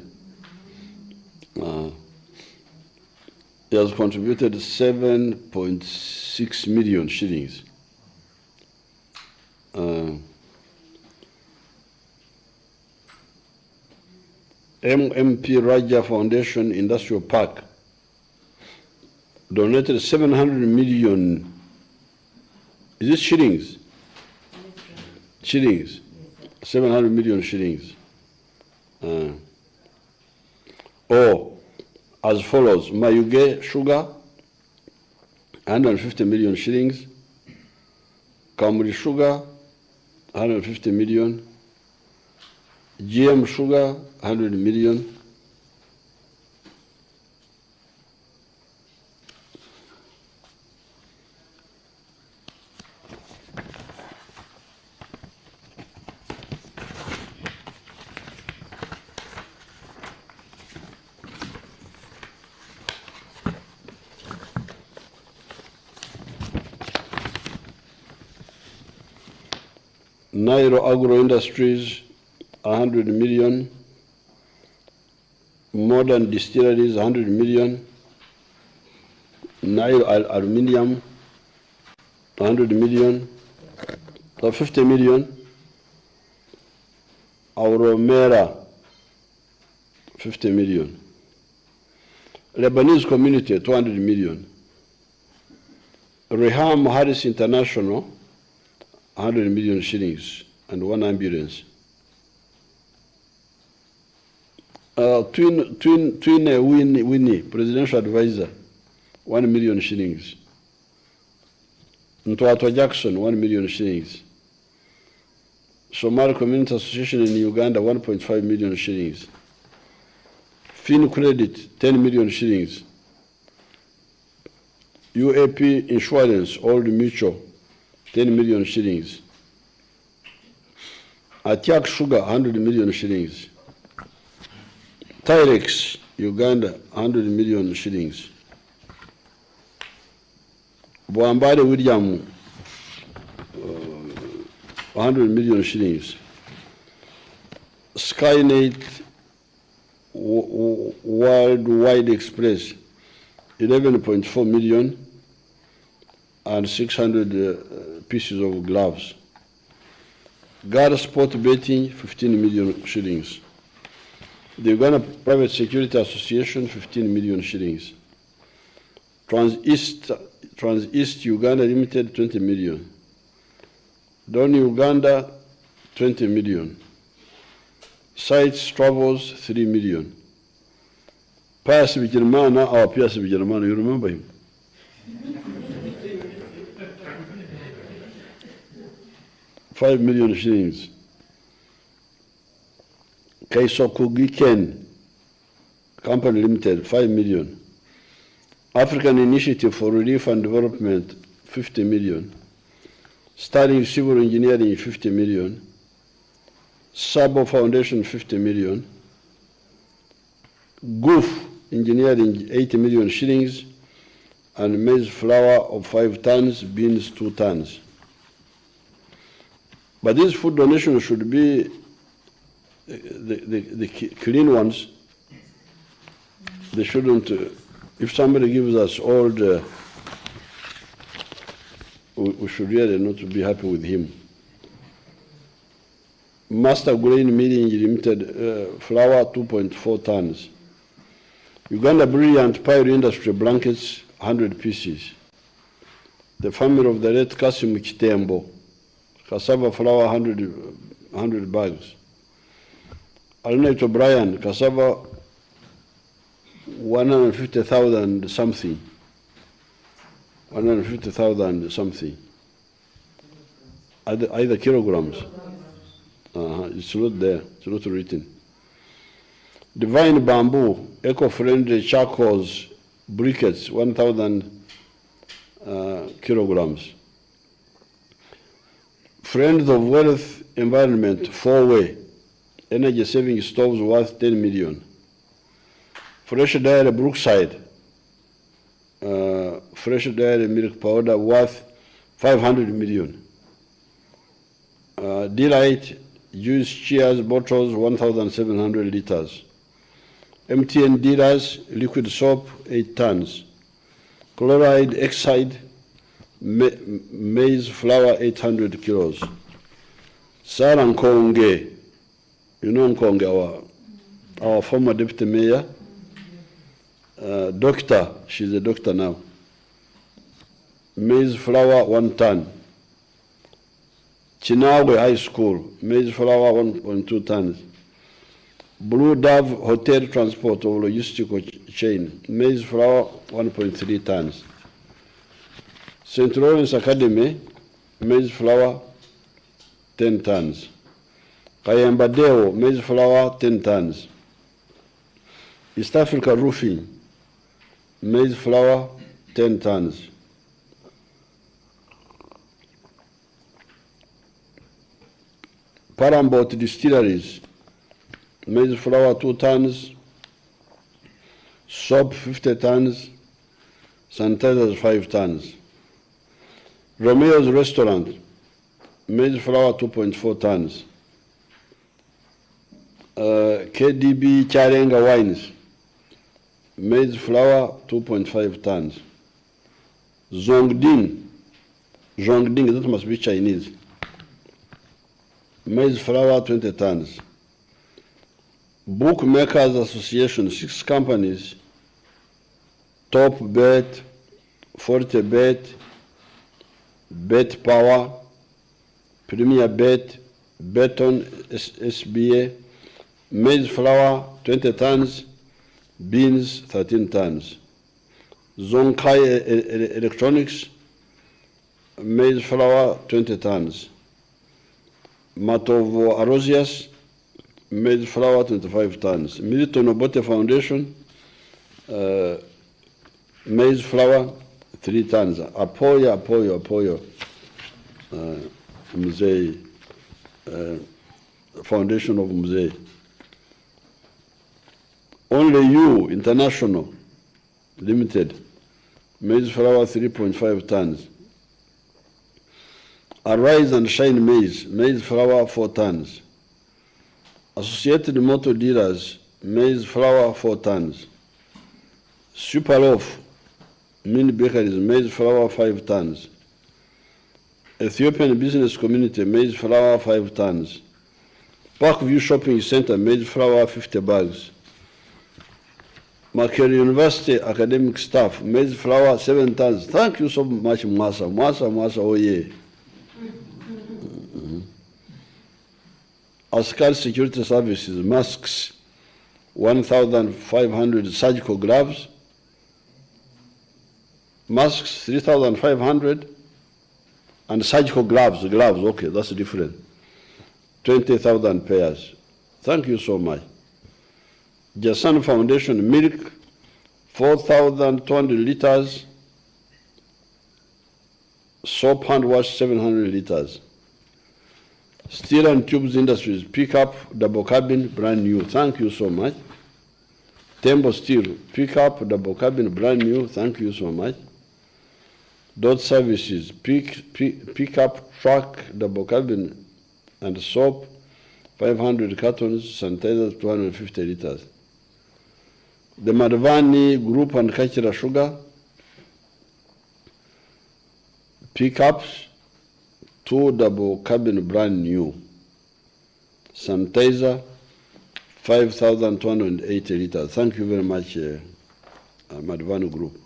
He has contributed 7.6 million shillings. MMP Raja Foundation Industrial Park donated 700 million. Is it shillings? Shillings. 700 million shillings. Or as follows: Mayuge Sugar, 150 million shillings. Kamuri Sugar, 150 million. GM Sugar, 100 million. Nairo Agro Industries, 100 million. Modern Distilleries, 100 million. Nairo Aluminium, 100 million. 50 million. Auromera, 50 million. Lebanese Community, 200 million. Reham Harris International, 100 million shillings and 1 ambulance. Twin Winnie, Presidential Advisor, 1 million shillings. Ntwato Jackson, 1 million shillings. Somali Community Association in Uganda, 1.5 million shillings. Fin Credit, 10 million shillings. UAP Insurance, Old Mutual, 10 million shillings. Atiak Sugar, 100 million shillings. Tyrex, Uganda, 100 million shillings. Boambare William, 100 million shillings. Skynet Worldwide Express, 11.4 million and 600 pieces of gloves. Gar Sport Betting, 15 million shillings. The Uganda Private Security Association, 15 million shillings. Trans-East Uganda Limited, 20 million. Don Uganda, 20 million. Sites Travels, 3 million. Pius Bigirimana, our Pius Bigirimana, you remember him? $5 million shillings. Kaisokugi Ken Company Limited, 5 million. African Initiative for Relief and Development, 50 million. Starting Civil Engineering, 50 million. Sabo Foundation, 50 million. Goof Engineering, 80 million shillings. And maize flour of 5 tons, beans 2 tons. But these food donations should be the clean ones. They shouldn't, if somebody gives us old, we should really not be happy with him. Master Grain Milling Limited, flour 2.4 tons. Uganda Brilliant Pyre Industry blankets, 100 pieces. The family of the late Kasim Kitembo, cassava flour, 100 bags. Alnate O'Brien, cassava, 150,000 something. 150,000 something. Either kilograms. It's not there, it's not written. Divine Bamboo, eco-friendly charcoals, briquettes, 1,000 kilograms. Friends of Wealth Environment, 4-way, energy saving stoves worth 10 million. Fresh Dairy Brookside, fresh dairy milk powder worth 500 million. Delight Juice cheers bottles, 1,700 liters. MTN dealers, liquid soap, 8 tons. Chloride, Exide, maize flour, 800 kilos. Sarah Nkonge, you know Nkonge, our former deputy mayor, doctor, she's a doctor now. Maize flour, 1 ton. Chinagwe High School, maize flour, 1.2 tons. Blue Dove Hotel Transport or Logistical Chain, maize flour, 1.3 tons. St. Lawrence Academy, maize flour, 10 tons. Kayambadeo, maize flour, 10 tons. East Africa Roofing, maize flour, 10 tons. Parambout Distilleries, maize flour, 2 tons. Soap, 50 tons. Sanitizers, 5 tons. Romeo's Restaurant, maize flour, 2.4 tons. KDB Charenga Wines, maize flour, 2.5 tons. Zhongding, that must be Chinese. Maize flour, 20 tons. Bookmakers Association, 6 companies. Top Bet, Forte Bet, Bet Power, Premier Bet, Beton SBA, maize flour, 20 tons, beans, 13 tons. Zonkai Electronics, maize flour, 20 tons. Matovo Arosias, maize flour, 25 tons. Milton Obote Foundation, maize flour, 3 tons. Apoyo, Musei, Foundation of Musei. Only You International Limited, maize flour, 3.5 tons. Arise and Shine maize flour, 4 tons. Associated Motor Dealers, maize flour, 4 tons. Superloaf, Mini Bakeries, maize flour, 5 tons. Ethiopian Business Community, maize flour, 5 tons. Parkview Shopping Center, maize flour, 50 bags. Makerere University academic staff, maize flour, 7 tons. Thank you so much, Mwasa, oh yeah. Askar Security Services, masks, 1,500 surgical gloves. Masks, 3,500. And surgical gloves, okay, that's different. 20,000 pairs. Thank you so much. Jasan Foundation, milk, 4,200 liters. Soap hand wash, 700 liters. Steel and Tubes Industries, pickup, double cabin, brand new. Thank you so much. Tembo Steel, pickup, double cabin, brand new. Thank you so much. Dot Services, pickup, truck, double cabin, and soap, 500 cartons, sanitizers, 250 liters. The Madvani Group and Kachira Sugar, pickups, 2 double cabin, brand new. Sanitizer, 5,280 liters. Thank you very much, Madvani Group.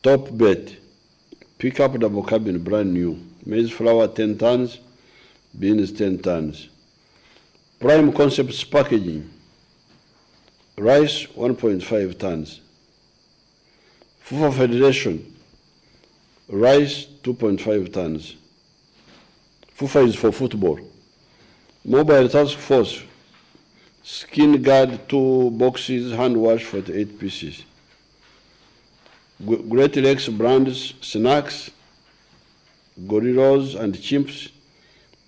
Top Bet, pickup, double cabin, brand new. Maize flour, 10 tons, beans, 10 tons. Prime Concepts Packaging, rice, 1.5 tons. Fufa Federation, rice, 2.5 tons. Fufa is for football. Mobile Task Force, skin guard, 2 boxes, hand wash, 48 pieces. Great Lakes brands, snacks, gorillas and chimps,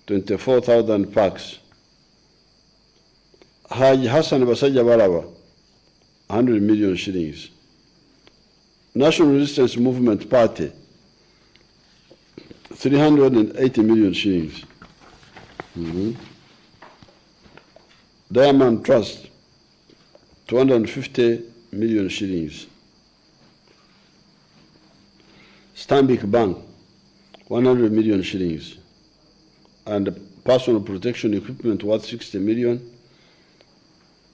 24,000 packs. Haji Hassan Basaja Baraba, 100 million shillings. National Resistance Movement Party, 380 million shillings. Diamond Trust, 250 million shillings. Stanbic Bank, 100 million shillings. And personal protection equipment worth 60 million,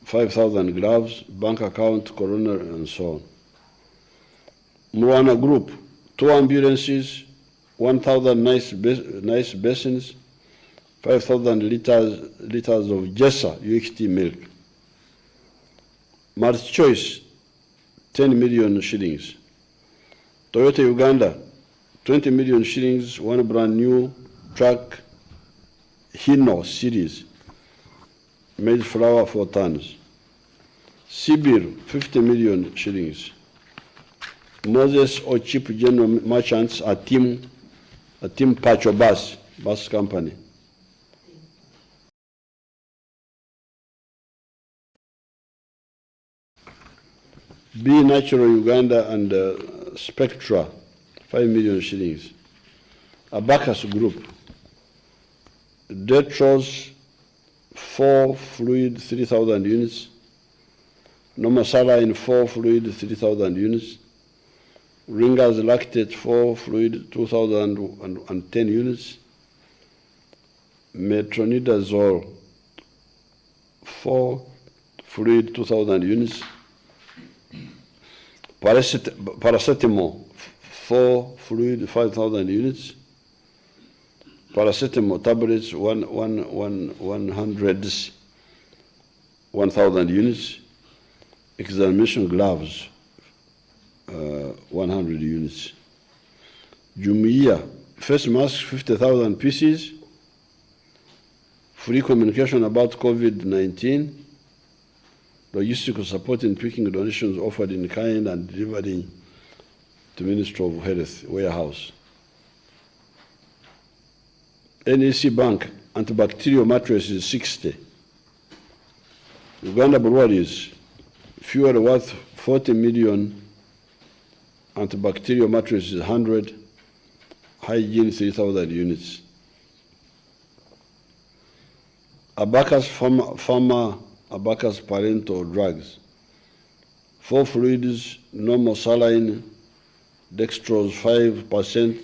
5,000 gloves, bank account, coroner, and so on. Murwana Group, 2 ambulances, 1,000 nice basins, 5,000 liters of Jessa UHT milk. MultiChoice, 10 million shillings. Toyota Uganda, 20 million shillings, 1 brand new truck, Hino series, made flour 4 tons. Sibir, 50 million shillings. Moses or Chip General Merchants, a team Pacho bus company. B Natural Uganda and Spectra, 5 million shillings. Abacus Group, Detros, 4 fluid, 3,000 units. Normal saline, 4 fluid, 3,000 units. Ringers lactate, 4 fluid, 2,010 units. Metronidazole, 4 fluid, 2,000 units. Paracetamol, 4 fluid, 5,000 units. Paracetamol tablets, 1,000 units. Examination gloves, 100 units. Jumuiya, face masks, 50,000 pieces. Free communication about COVID-19. Logistical support in picking donations offered in kind and delivering to Ministry of Health warehouse. NEC Bank, antibacterial mattresses 60. Uganda breweries, fuel worth 40 million, antibacterial mattresses 100, hygiene 3,000 units. Abacus Abacus parental drugs, 4 fluids, normal saline, dextrose 5%,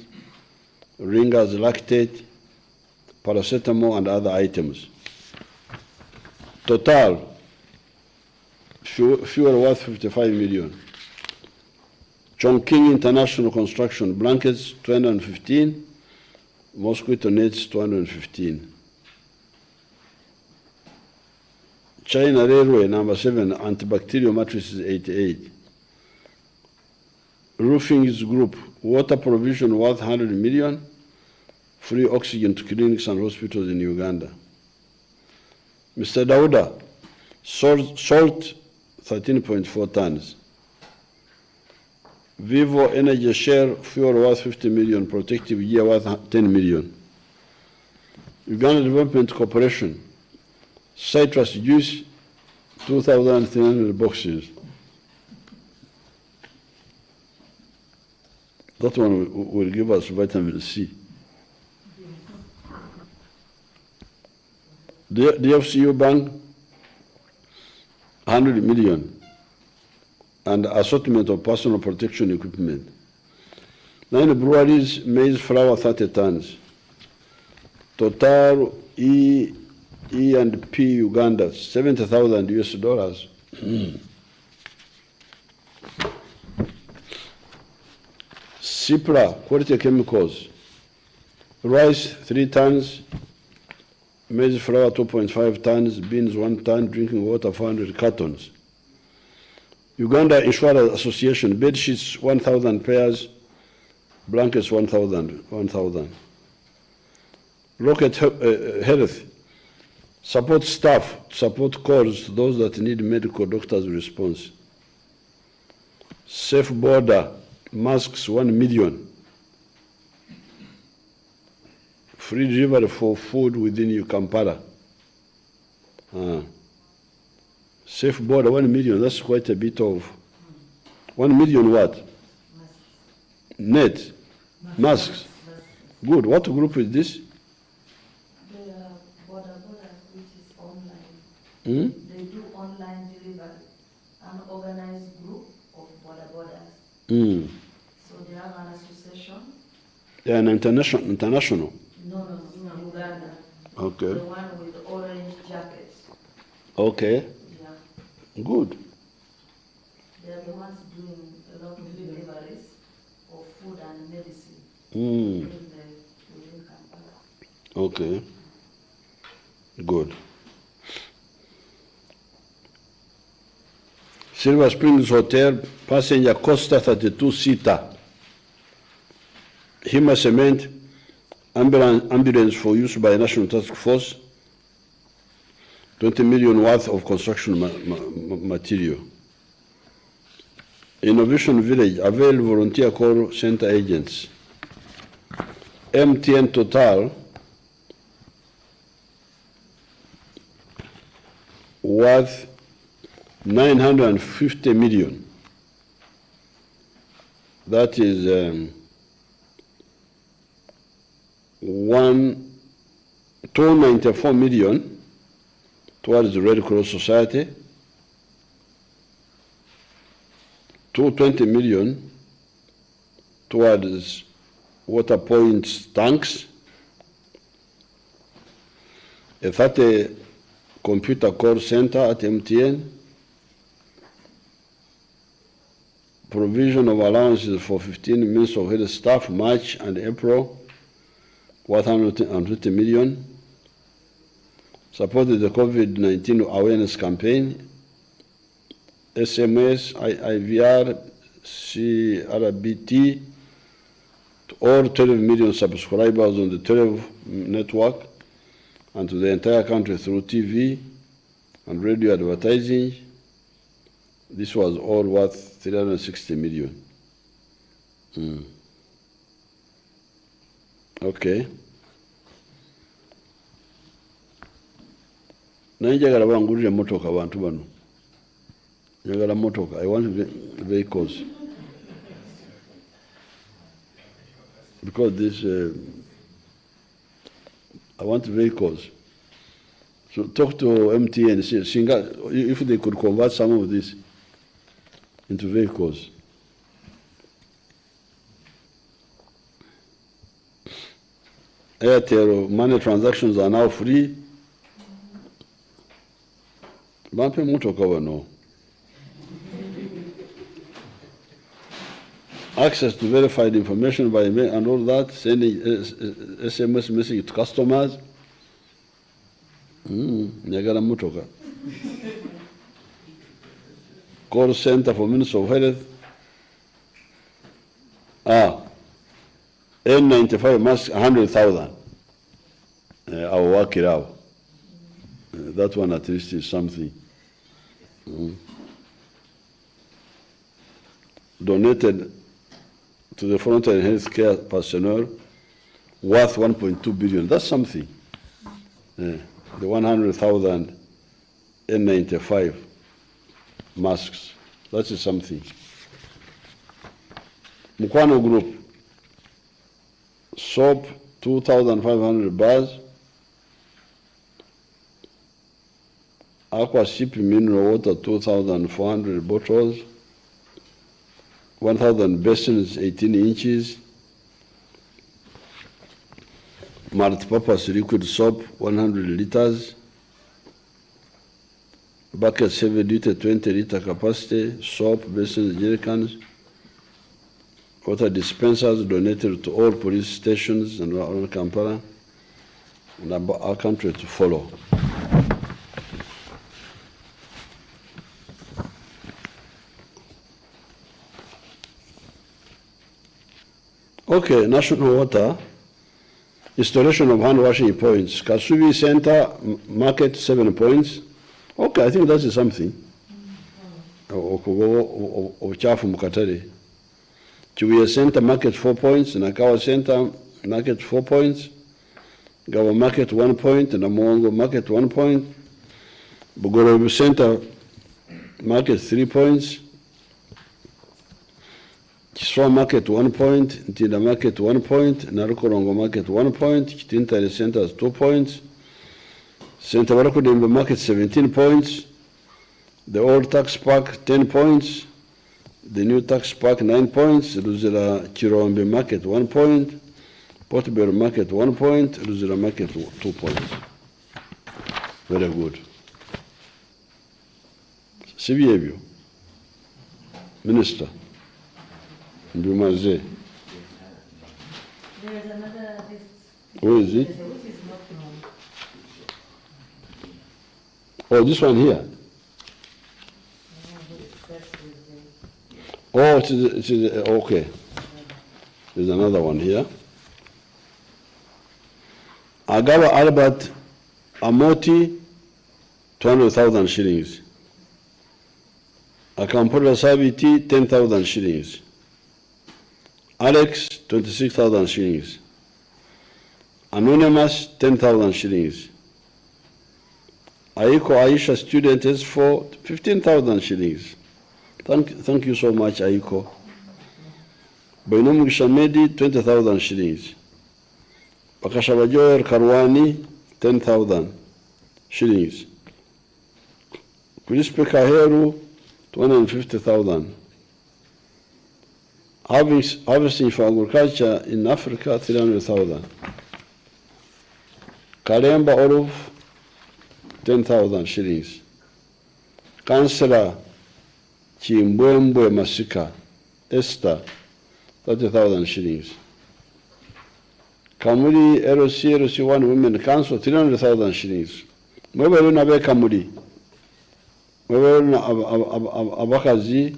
ringers lactate, paracetamol, and other items. Total, fuel worth 55 million. Chongqing International Construction, blankets 215, mosquito nets 215. China Railway, number 7, antibacterial mattresses 88. Roofings Group, water provision worth 100 million, free oxygen to clinics and hospitals in Uganda. Mr. Dauda, salt 13.4 tons. Vivo Energy Share, fuel worth 50 million, protective gear worth 10 million. Uganda Development Corporation, citrus juice, 2,300 boxes. That one will give us vitamin C. The DFCU Bank, 100 million, and assortment of personal protection equipment. 9 breweries, maize flour 30 tons. Total E&P Uganda, $70,000 US. Cipla Quality Chemicals, rice 3 tons, maize flour 2.5 tons, beans 1 ton, drinking water 400 cartons. Uganda Insurance Association, bed sheets 1,000 pairs, blankets 1,000. Rocket Health, support staff, support calls to those that need medical doctor's response. Safe Border, masks 1 million. Free delivery for food within Kampala. Safe Border, 1 million, that's quite a bit of, 1 million what? Net, masks. Good, what group is this? The border, which is online. Hmm? They do online delivery, an organized group of border borders. Mm. So they have an association. They are an international. No, Uganda. Okay. The one with the orange jackets. Okay. Yeah. Good. They are the ones doing a lot of deliveries of food and medicine Mm. within Kampala. Okay. Good. Silver Springs Hotel, passenger Costa 32-seater. Hima Cement, ambulance for use by National Task Force, 20 million worth of construction material. Innovation Village, avail volunteer call center agents. MTN Total, worth 950 million. That is 294 million towards the Red Cross Society, 220 million towards water points tanks, a 30 computer call center at MTN, provision of allowances for 15 Ministry of Health staff, March and April, 120 million, supported the COVID-19 awareness campaign, SMS, IVR, CRBT, to all 12 million subscribers on the 12 network and to the entire country through TV and radio advertising. This was all worth 360 million. Okay. Nanjagala bangulire motoka abantu bano. Njagala motoka. I want vehicles. Because this, I want vehicles. So talk to MTN, see if they could convert some of this into vehicles. Airtel money transactions are now free. Bampe motoka wano. Access to verified information by mail and all that, sending SMS message to customers. Njagala motoka. Call center for Ministry of Health. N95 masks, 100,000. I'll work it out. That one at least is something. Donated to the frontline healthcare personnel worth 1.2 billion. That's something. The 100,000 N95 masks. That is something. Mukwano Group, soap, 2,500 bars. Aqua Sip mineral water, 2,400 bottles. 1,000 basins, 18 inches. Multi-purpose liquid soap, 100 liters. Buckets, heavy duty, 20 liter capacity. Soap, basins, jerrycans. Water dispensers donated to all police stations and around Kampala, and our country to follow. Okay, national water, installation of hand washing points. Kasubi Center, market 7 points. Okay, I think that is something. Ochafu mukatare. Chibuye Center, market 4 points. Nakawa Center, market 4 points. Gawa market 1 point. Namuongo market 1 point. Bugorobu Center, market 3 points. Kiswa market 1 point. Ntinda market 1 point. Narukorongo market 1 point. Kitintari Center 2 points. St. Barako Dembe Market 17 points, the old tax park 10 points, the new tax park 9 points, Luzira Chirombe Market 1 point, Portobello Market 1 point, Luzira Market 2 points. Very good. Sibiyebyo, Minister, Ndumaze. There is another list. Where is it? Which is not known. Oh, this one here. Oh, it is, okay. There's another one here. Agawa Albert Amoti, 200,000 shillings. Akampura Saviti, 10,000 shillings. Alex, 26,000 shillings. Anonymous, 10,000 shillings. Aiko Aisha student is for 15,000 shillings. Thank you so much, Aiko. Bainum Shamedi, 20,000 shillings. Bakashabajoer Karwani, 10,000 shillings. Crispe Kaheru, 250,000. Harvesting for agriculture in Africa, 300,000. Kalemba Oruf, 10,000 shillings. Councillor Chimbwembwe Masika, Esther, 30,000 shillings. Kamuli LC1 Women Council, 300,000 shillings. Mwebelu na be Kamuli. Mwebelu na abakazi,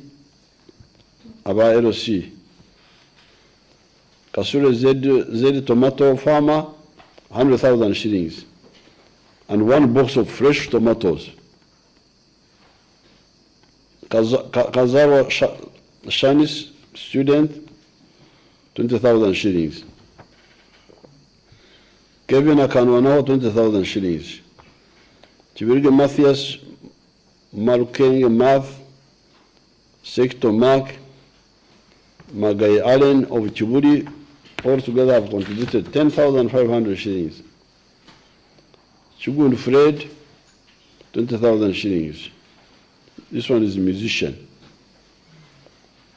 aba LC. Kasule Z tomato farmer, 100,000 shillings. And 1 box of fresh tomatoes. Kazarwa Shanis student, 20,000 shillings. Kevin Akanwanaho, 20,000 shillings. Chibirige Matthias Marukenge Math, Sector Mark, Magai Allen of Chiburi, all together have contributed 10,500 shillings. Chugun Fred, 20,000 shillings. This one is a musician.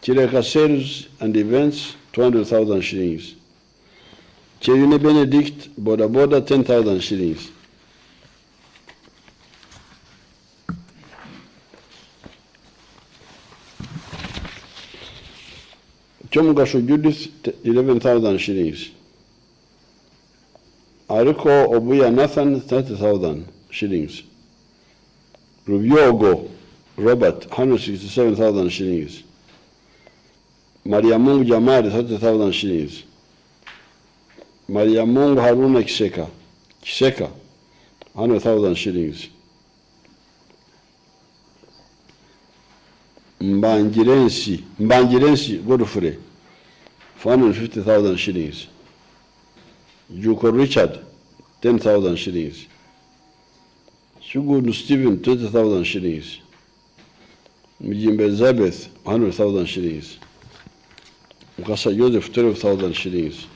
Chireka Sales and Events, 200,000 shillings. Cherine Benedict, Boda Boda, 10,000 shillings. Chomugasho Judith, 11,000 shillings. Ariko Obuya Nathan, 30,000 shillings. Rubiogo Robert, 167,000 shillings. Mariamungu Jamari, 30,000 shillings. Mariamungu Haruna Kiseka, 100,000 shillings. Mbangirensi Godfrey, 450,000 shillings. Juko Richard, 10,000 shillings. Shugudu Stephen, 20,000 shillings. Mjimbe Elizabeth, 100,000 shillings. Mukasa Joseph, 12,000 shillings.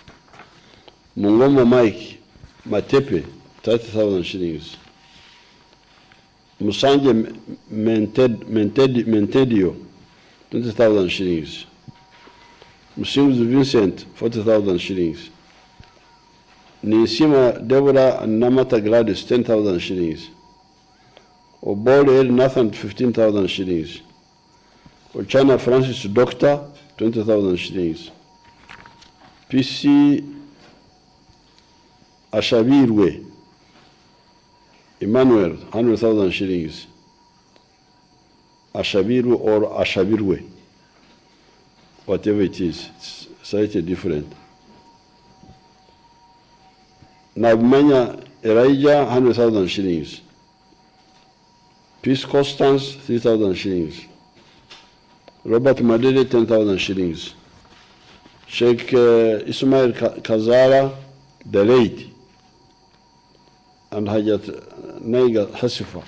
Mungoma Mike Matepe, 30,000 shillings. Musanje Mentedio, 20,000 shillings. Musinguzi Vincent, 40,000 shillings. Nisima Deborah and Namata Gladys, 10,000 shillings. Obole El Nathan, 15,000 shillings. Ochana Francis Doctor, 20,000 shillings. PC Ashabirwe Emmanuel, 100,000 shillings. Ashabiru or Ashabirwe, whatever it is, it's slightly different. Nabmanya Elijah, 100,000 shillings. Peace Constance, 3,000 shillings. Robert Madede, 10,000 shillings. Sheikh Ismail Kazara, the late, and Hajat Naiga Hasifa,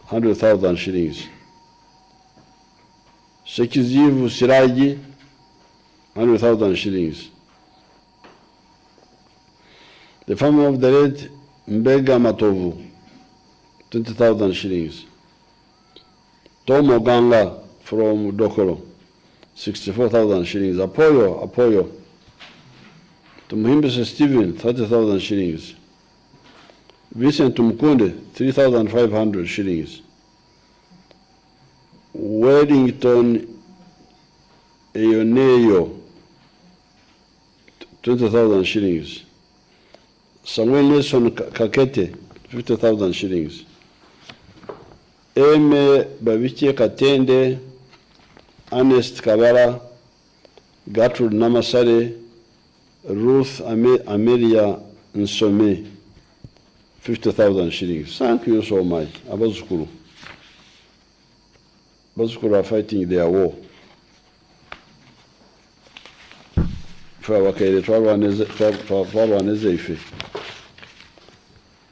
100,000 shillings. Sheikh Zivu Siraji, 100,000 shillings. The family of the late Mbega Matovu, 20,000 shillings. Tom Oganga from Dokoro, 64,000 shillings. Apoyo. Tumuhimbise Stephen, 30,000 shillings. Vincent Tumukunde, 3,500 shillings. Wellington Eyoneyo, 20,000 shillings. Samuel Nelson Kakete, 50,000 shillings. Eme Babiche Katende, Ernest Kabara, Gertrude Namasare, Ruth Amelia Nsome, 50,000 shillings. Thank you so much. Abazukuru. Abazukuru are fighting their war.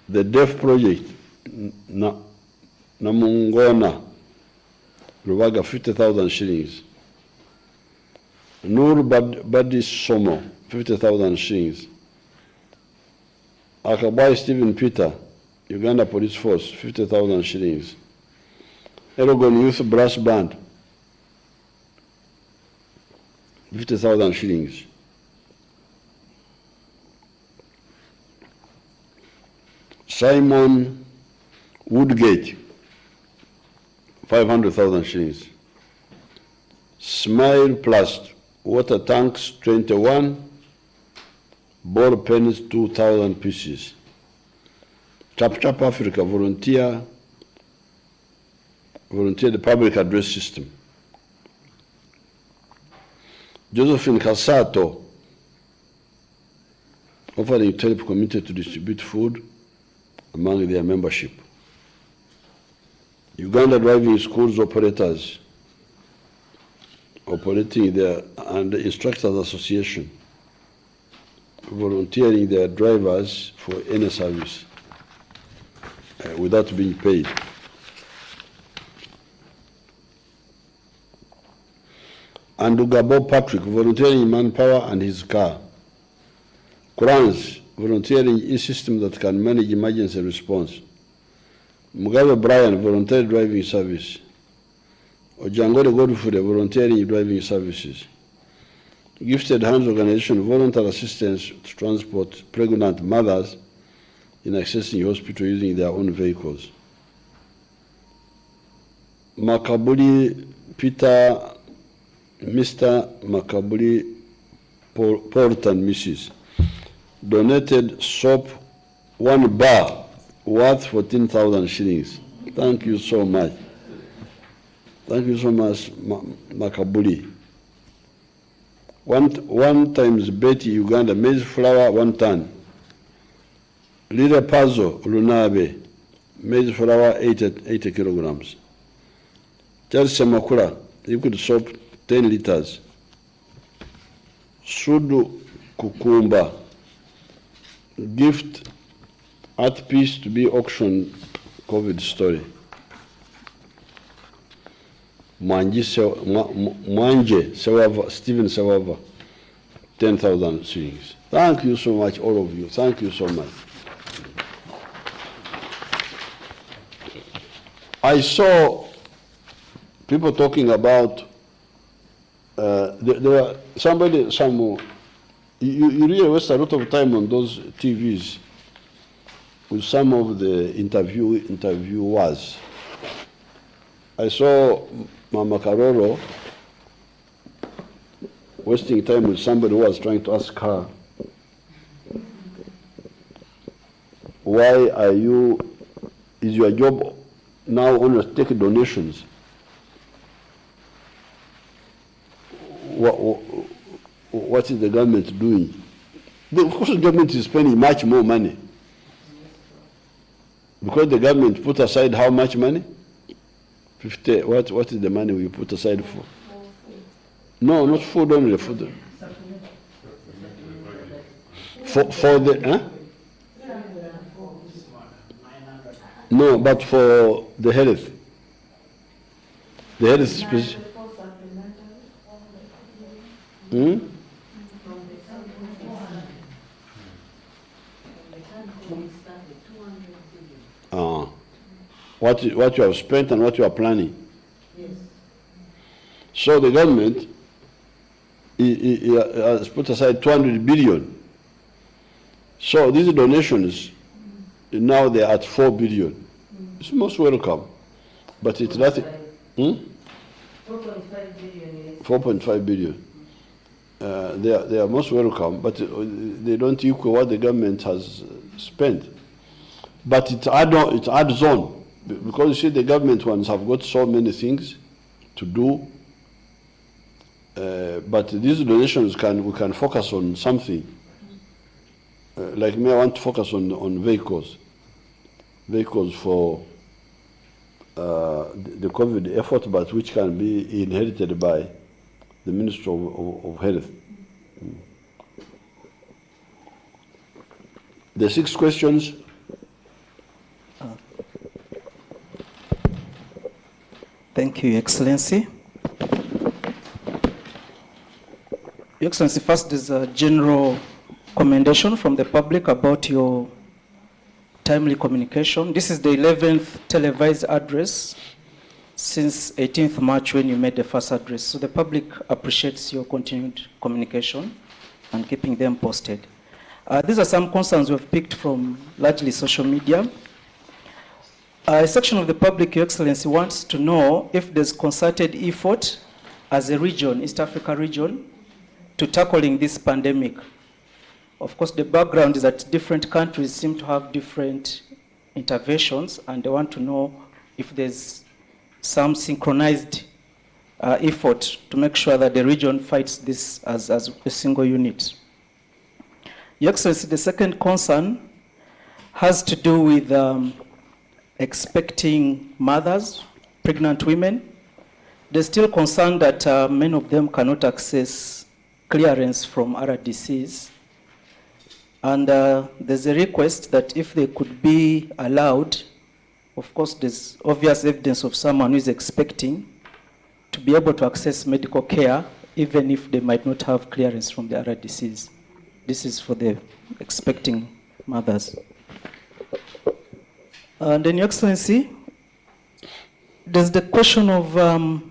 The Deaf Project, Namungona, Rubaga, 50,000 shillings. Nur Badi Somo, 50,000 shillings. Akabai Stephen Peter, Uganda Police Force, 50,000 shillings. Erogon Youth Brass Band, 50,000 shillings. Simon Woodgate, 500,000 shillings. Smile Plus Water Tanks, 21. Ball pens, 2,000 pieces. Chap Chap Africa, volunteer the public address system. Josephine Casato, offering to help community to distribute food among their membership. Uganda Driving Schools operators, operating and the Instructors Association, volunteering their drivers for any service without being paid. And Ugabo Patrick, volunteering manpower and his car. Kurans, volunteering a system that can manage emergency response. Mugabe Brian, voluntary driving service. Ojangore Godfrey, volunteering driving services. Gifted Hands Organization, voluntary assistance to transport pregnant mothers in accessing hospital using their own vehicles. Makabuli Peter, Mr. Makabuli Portan, Mrs. donated soap, 1 bar worth 14,000 shillings. Thank you so much. Thank you so much, Makabuli. One times Betty Uganda, maize flour 1 ton. Lira Pazo Lunabe, maize flour 80 kilograms. Charles Makura, liquid soap 10 liters. Sudu Kukumba, gift art piece to be auctioned, COVID story. Mwanje Sewava, Stephen Sewava, 10,000 shillings. Thank you so much, all of you. Thank you so much. I saw people talking about, there were you really waste a lot of time on those TVs with some of the interviewers. I saw Mama Karoro wasting time with somebody who was trying to ask her, why is your job now only to take donations? What is the government doing? Of course the government is spending much more money. Because the government put aside how much money? 50, what is the money we put aside for? No, not food only, food. For the, huh? No, but for the health. The health special. what you have spent and what you are planning. Yes. So the government has put aside 200 billion. So these donations, now they are at 4 billion. It's most welcome, but it's nothing. 4.5 billion, yes. 4.5 billion. They are most welcome, but they don't equal what the government has spent. But it's adds on, because you see the government ones have got so many things to do. But these donations we can focus on something. Like me, I want to focus on vehicles for the COVID effort, but which can be inherited by the Ministry of Health. The 6 questions. Thank you, Your Excellency. Your Excellency, first is a general commendation from the public about your timely communication. This is the 11th televised address since 18th March when you made the first address. So the public appreciates your continued communication and keeping them posted. These are some concerns we've picked from largely social media. A section of the public, Your Excellency, wants to know if there's concerted effort as a region, East Africa region, to tackling this pandemic. Of course, the background is that different countries seem to have different interventions, and they want to know if there's some synchronized effort to make sure that the region fights this as a single unit. Your Excellency, the second concern has to do with expecting mothers, pregnant women. There's still concern that many of them cannot access clearance from RDCs. And there's a request that if they could be allowed, of course there's obvious evidence of someone who is expecting to be able to access medical care, even if they might not have clearance from the RDCs. This is for the expecting mothers. And then, Your Excellency, there's the question of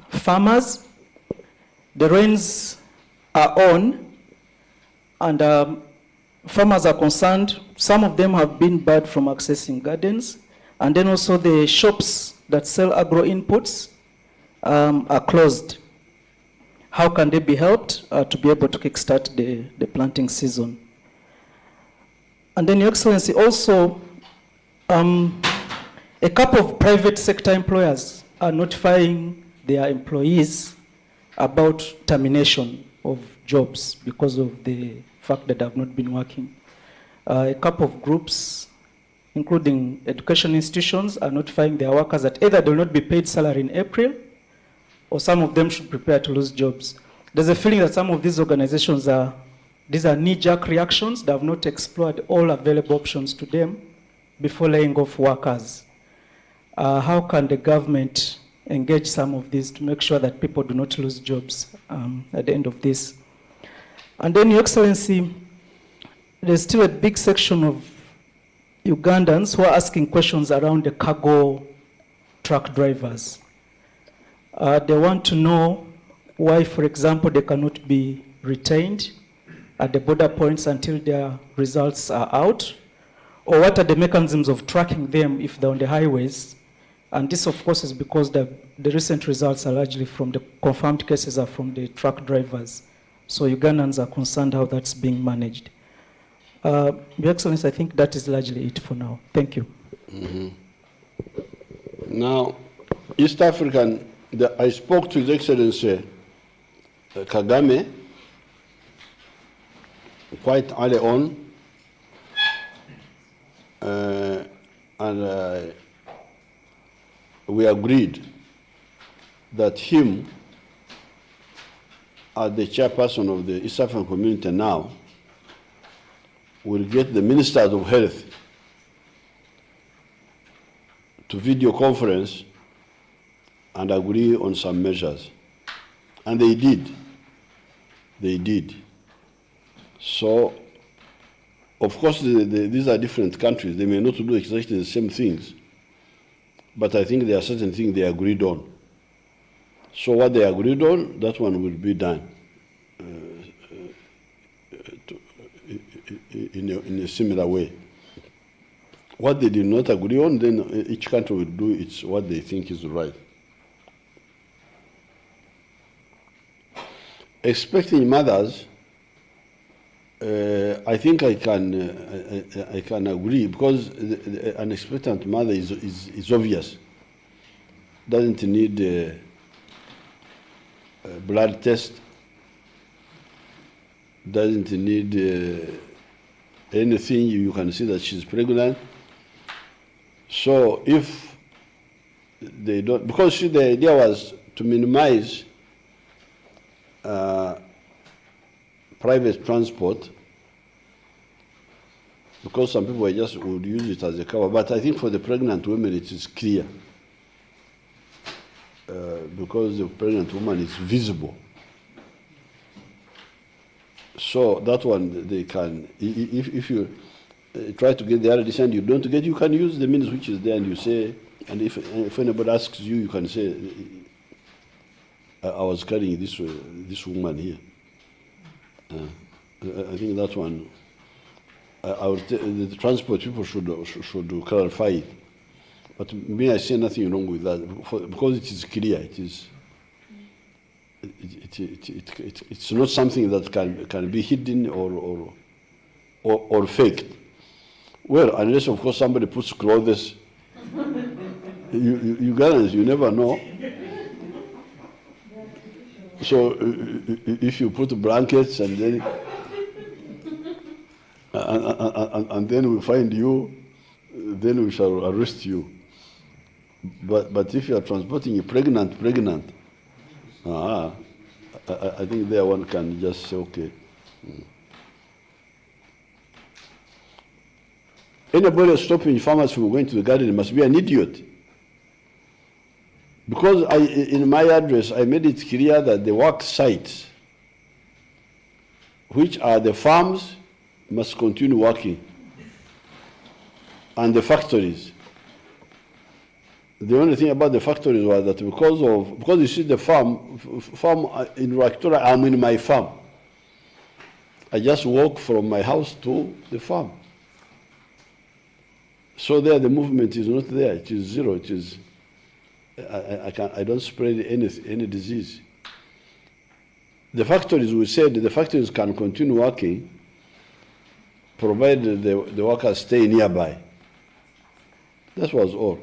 farmers. The rains are on, and farmers are concerned. Some of them have been barred from accessing gardens, and then also the shops that sell agro inputs are closed. How can they be helped to be able to kickstart the planting season? And then, Your Excellency, also a couple of private sector employers are notifying their employees about termination of jobs because of the fact that they have not been working. A couple of groups, including education institutions, are notifying their workers that either they will not be paid salary in April, or some of them should prepare to lose jobs. There's a feeling that some of these organizations these are knee-jerk reactions. They have not explored all available options to them before laying off workers. How can the government engage some of these to make sure that people do not lose jobs at the end of this? And then, Your Excellency, there's still a big section of Ugandans who are asking questions around the cargo truck drivers. They want to know why, for example, they cannot be retained at the border points until their results are out, or what are the mechanisms of tracking them if they're on the highways. And this, of course, is because the recent results are largely from the confirmed cases are from the truck drivers. So Ugandans are concerned how that's being managed. Your Excellency, I think that is largely it for now. Thank you. Mm-hmm. Now, East African, I spoke to His Excellency Kagame quite early on, and we agreed that him, as the chairperson of the East African community now, will get the ministers of health to video conference and agree on some measures. And they did. They did. So, of course, these are different countries. They may not do exactly the same things. But I think there are certain things they agreed on. So what they agreed on, that one will be done in a similar way. What they did not agree on, then each country will do what they think is right. Expecting mothers, I think I can agree, because an expectant mother is obvious. Doesn't need a blood test, doesn't need anything. You can see that she's pregnant. So if they don't, because the idea was to minimize private transport, because some people just would use it as a cover. But I think for the pregnant women it is clear, because the pregnant woman is visible. So that one they can, if you try to get the RDC and you don't get, you can use the means which is there, and you say, and if anybody asks you, you can say, I was carrying this woman here. I think that one, the transport people should clarify it. But me, I see nothing wrong with that, because it is clear. It's not something that can be hidden or faked. Well, unless of course somebody puts clothes. Ugandans, you never know. So if you put blankets and then we find you, then we shall arrest you. But if you are transporting a pregnant, I think there one can just say, okay. Anybody stopping farmers from going to the garden must be an idiot. Because in my address, I made it clear that the work sites, which are the farms, must continue working, and the factories. The only thing about the factories was that because you see the farm in Ruaktura, I'm in my farm. I just walk from my house to the farm. So there the movement is not there. It is zero. It is. I don't spread any disease. The factories, we said, the factories can continue working, provided the workers stay nearby. That was all.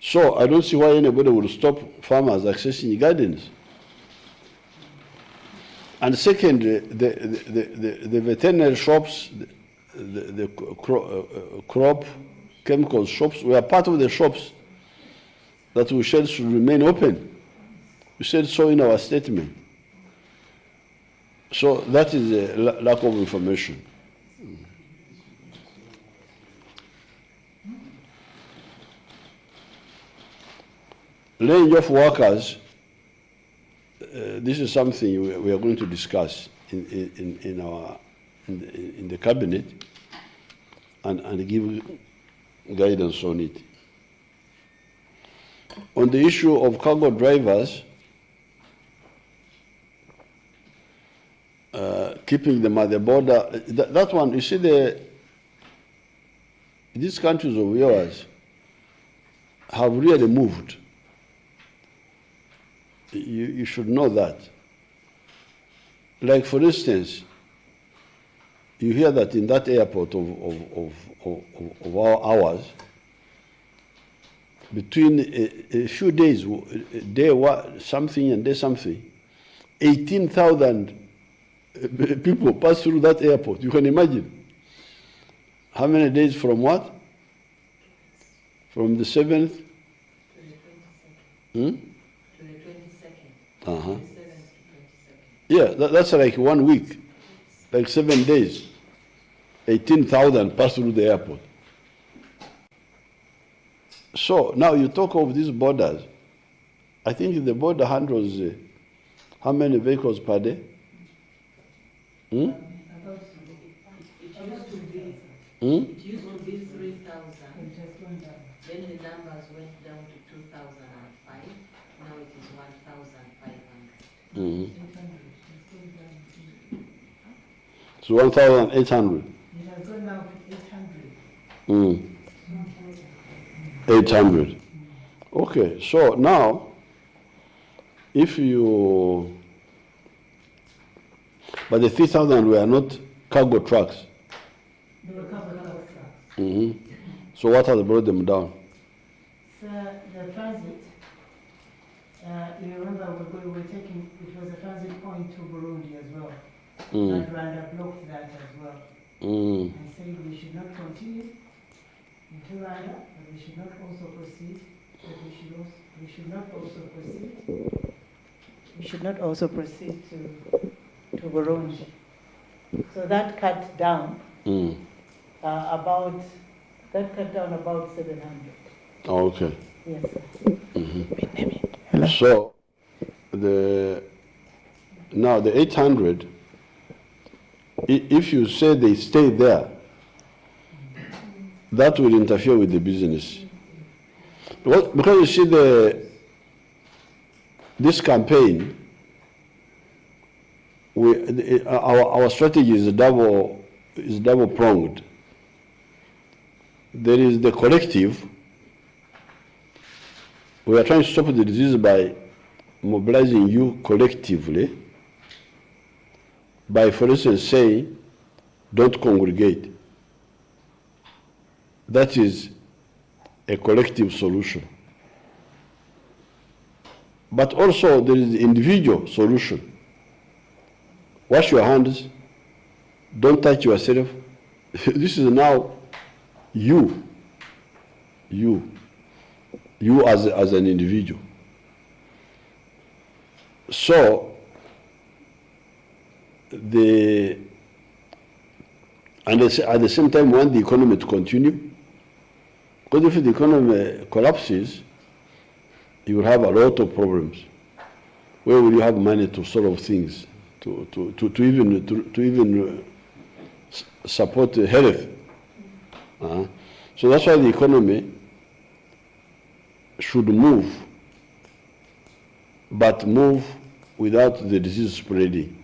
So I don't see why anybody would stop farmers accessing gardens. And second, the veterinary shops, the crop chemical shops were part of the shops that we said should remain open. We said so in our statement. So that is a lack of information. Laying off workers, this is something we are going to discuss in the cabinet and give guidance on it. On the issue of cargo drivers, keeping them at the border, that one, you see, these countries of yours have really moved. You should know that. Like, for instance, you hear that in that airport of ours, between a few days, day something and day something, 18,000 people pass through that airport. You can imagine. How many days from what? From the 7th? To the 22nd. Uh-huh. 27th to 22nd. Yeah, that's like 1 week, like 7 days. 18,000 pass through the airport. So now you talk of these borders. I think the border handles how many vehicles per day? It used to be It used to be 3,000. Then the numbers went down to 2005. Now it is 1,500. So 1,800. It has gone now to 800. 800. Okay, so now, if you, but the 3,000 were not cargo trucks. They were covered up trucks. So what has brought them down? So the transit, you remember we were taking, it was a transit point to Burundi as well. But Rwanda blocked that as well. And said we should not continue into Rwanda, but we should not also proceed. But we should not also proceed. We should not also proceed to Burundi. So that cut down about 700. Oh, okay. Yes. Sir. So now the 800, if you say they stay there, that will interfere with the business. Because you see this campaign, our strategy is double pronged. There is the collective. We are trying to stop the disease by mobilizing you collectively, by, for instance, saying, don't congregate. That is a collective solution. But also there is the individual solution. Wash your hands, don't touch yourself. This is now you as an individual. So at the same time, we want the economy to continue. Because if the economy collapses, you will have a lot of problems. Where will you have money to solve things, to even support health? So that's why the economy should move, but move without the disease spreading.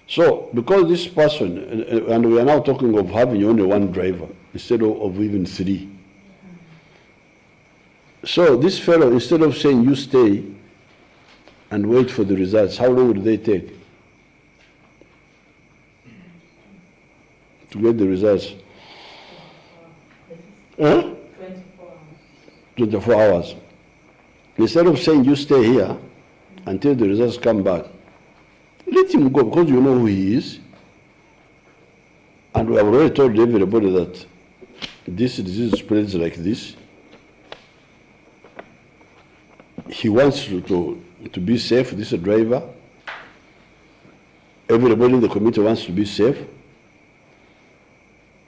So because this person, and we are now talking of having only one driver instead of even 3. So this fellow, instead of saying you stay and wait for the results, how long would they take to get the results? 24 hours. Instead of saying you stay here until the results come back, let him go, because you know who he is. And we have already told everybody that this disease spreads like this. He wants to be safe, this is a driver. Everybody in the community wants to be safe.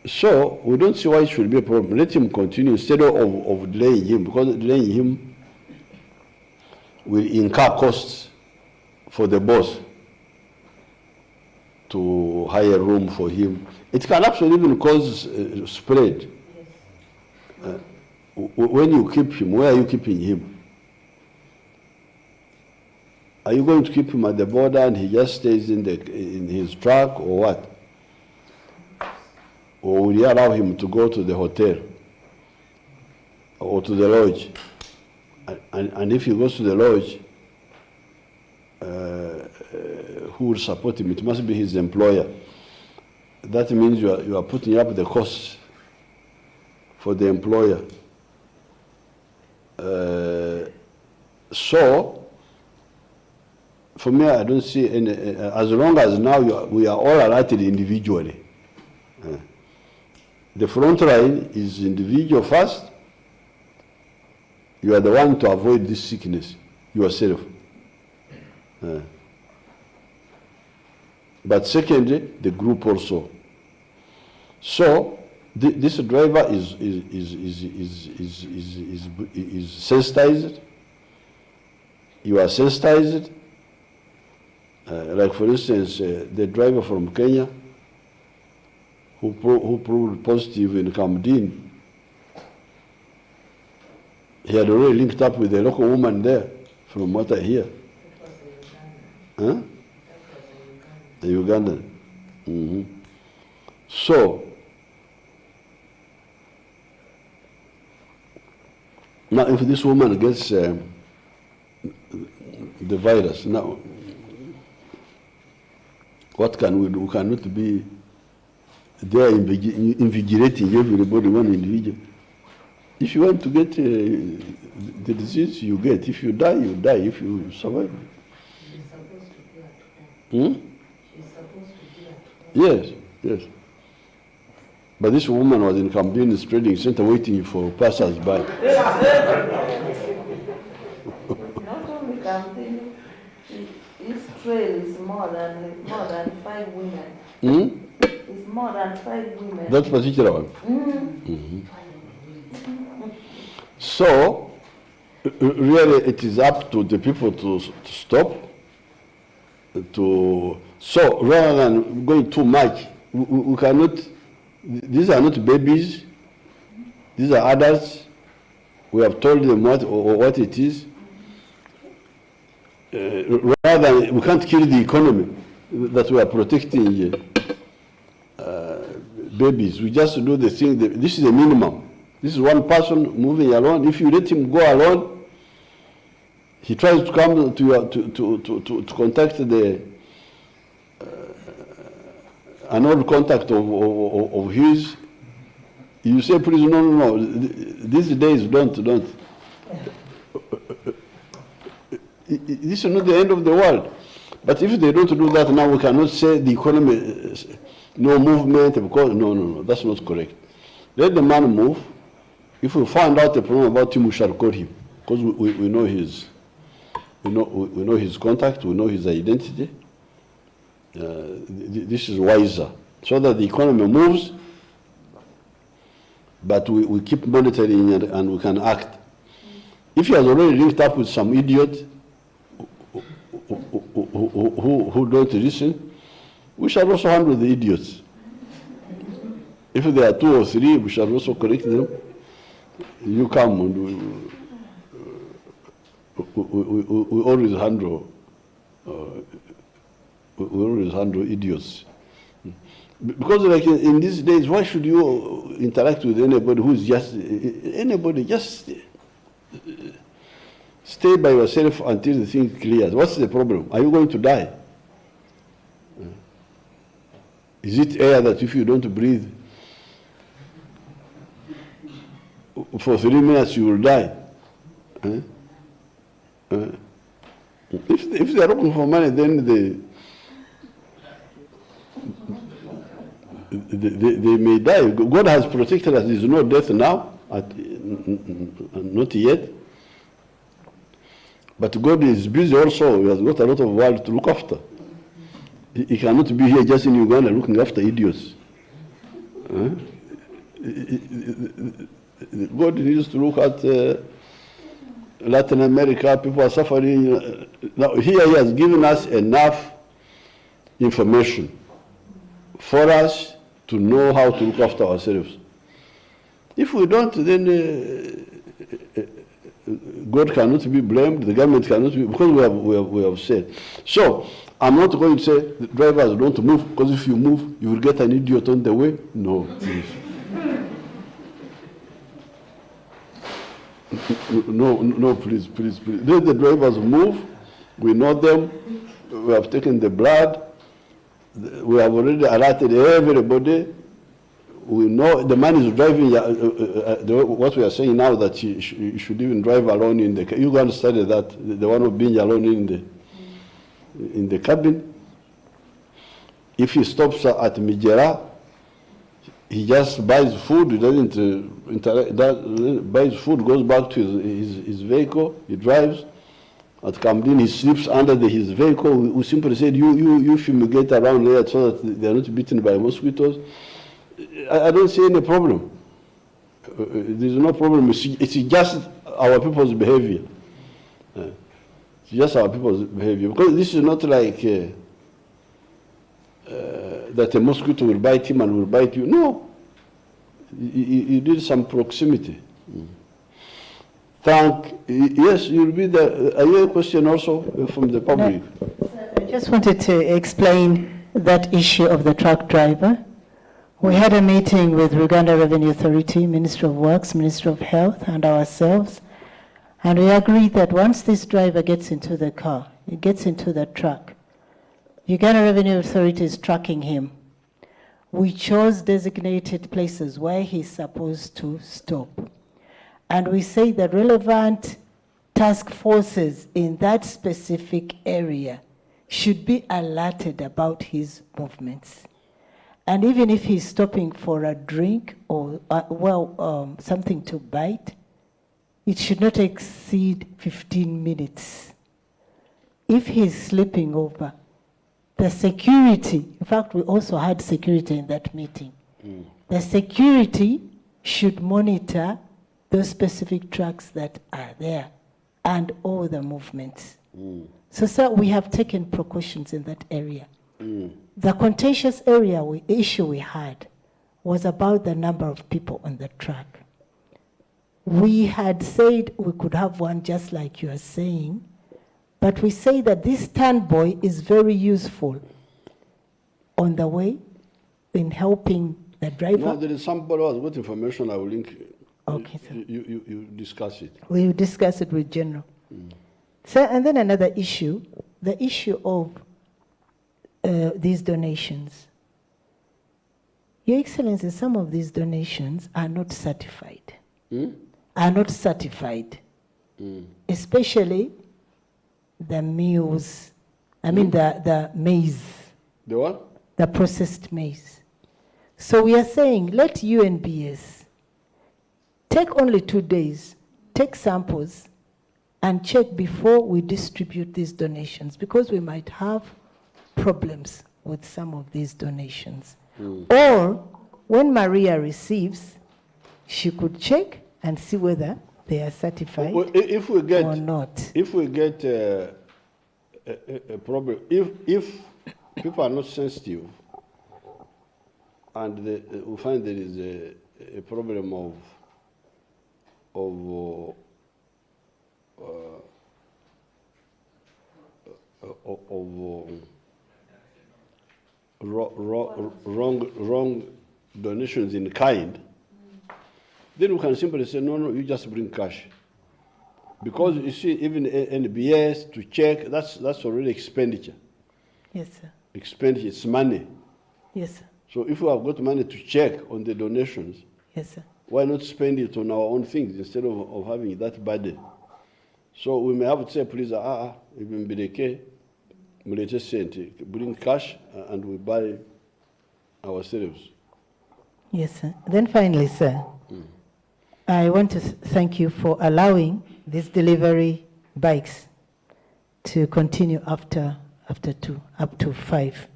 So we don't see why it should be a problem. Let him continue instead of delaying him, because delaying him will incur costs for the boss to hire room for him. It can actually even cause spread. When you keep him, where are you keeping him? Are you going to keep him at the border and he just stays in his truck, or what? Or will you allow him to go to the hotel or to the lodge? And if he goes to the lodge, who will support him? It must be his employer. That means you are putting up the costs for the employer. So, for me, I don't see any, as long as now we are all alerted individually. The front line is individual first. You are the one to avoid this sickness yourself. But secondly, the group also. So this driver is sensitized. You are sensitized. Like for instance, the driver from Kenya, who proved positive in Kamdin. He had already linked up with a local woman there, from what I hear. It was a Uganda. Huh? That was a Uganda. The Ugandan. Mm-hmm. So, now if this woman gets the virus, now, what can we do? We cannot be there invigilating everybody, one individual. If you want to get the disease, you get. If you die, you die. If you survive. She's supposed to be at home. Hmm? She's supposed to be at home. Yes, yes. But this woman was in Camden Trading Center waiting for passers-by. Not only campaigning, his trail is more than 5 women. Hmm? It's more than 5 women. That particular one. Mm. So, really, it is up to the people to stop. So, rather than going too much, we cannot. These are not babies. These are adults. We have told them what it is. Rather than, we can't kill the economy that we are protecting babies. We just do the thing. This is a minimum. This is one person moving alone. If you let him go alone, he tries to come to contact an old contact of his. You say, please, no. These days, don't. This is not the end of the world. But if they don't do that now, we cannot say the economy, no movement, because no, that's not correct. Let the man move. If we find out a problem about him, we shall call him, because we know his, we know his contact, we know his identity. This is wiser, so that the economy moves, but we keep monitoring and we can act. If he has already linked up with some idiot who don't listen, we shall also handle the idiots. If there are 2 or 3, we shall also correct them. You come and we always handle idiots. Because like in these days, why should you interact with anybody who's just stay by yourself until the thing clears. What's the problem? Are you going to die? Is it air that if you don't breathe for 3 minutes you will die? If they are looking for money, then they may die. God has protected us. There is no death now, not yet. But God is busy also. He has got a lot of world to look after. He cannot be here just in Uganda looking after idiots. God needs to look at Latin America. People are suffering. Now here he has given us enough information for us to know how to look after ourselves. If we don't, then God cannot be blamed, the government cannot be, because we have said. So, I'm not going to say the drivers don't move, because if you move, you will get an idiot on the way. No, please. No, please. Let the drivers move. We know them. We have taken the blood. We have already alerted everybody. We know the man is driving, what we are saying now, that he should even drive alone in the car. You can study that, the one of being alone in the cabin. If he stops at Mijera, he just buys food, he doesn't buys food, goes back to his vehicle, he drives. At Camden, he sleeps under his vehicle. We simply said, you fumigate around there so that they are not bitten by mosquitoes. I don't see any problem. There's no problem. It's just our people's behavior. It's just our people's behavior. Because this is not like that a mosquito will bite him and will bite you. No. You need some proximity. Yes, you'll be the. Are you a question also from the public? I just wanted to explain that issue of the truck driver. We had a meeting with Uganda Revenue Authority, Ministry of Works, Ministry of Health, and ourselves, and we agreed that once this driver gets into the car, he gets into the truck, Uganda Revenue Authority is tracking him. We chose designated places where he's supposed to stop. And we say the relevant task forces in that specific area should be alerted about his movements. And even if he's stopping for a drink or, something to bite, it should not exceed 15 minutes. If he's sleeping over, the security, in fact, we also had security in that meeting. The security should monitor those specific trucks that are there and all the movements. So, sir, we have taken precautions in that area. The contentious issue we had was about the number of people on the truck. We had said we could have one just like you are saying, but we say that this standby is very useful on the way in helping the driver. No, there is somebody who has got information. I will link. Okay, sir. You discuss it. We will discuss it with General. Sir, and then another issue, the issue of these donations. Your Excellency, some of these donations are not certified. Are not certified. Especially the meals, the maize. The what? The processed maize. So we are saying, let UNBS take only 2 days, take samples, and check before we distribute these donations, because we might have problems with some of these donations. Or when Maria receives, she could check and see whether they are certified if we get, or not. If we get a problem, if people are not sensitive and we find there is a problem of wrong donations in kind, then we can simply say, no, you just bring cash. Because you see, even NBS to check, that's already expenditure. Yes, sir. Expenditure, it's money. Yes, sir. So if we have got money to check on the donations, Yes, sir. why not spend it on our own things instead of having that burden? So we may have to say, please, even Bideke, bring cash and we buy ourselves. Yes, sir. Then finally, sir, I want to thank you for allowing these delivery bikes to continue after 2, up to 5.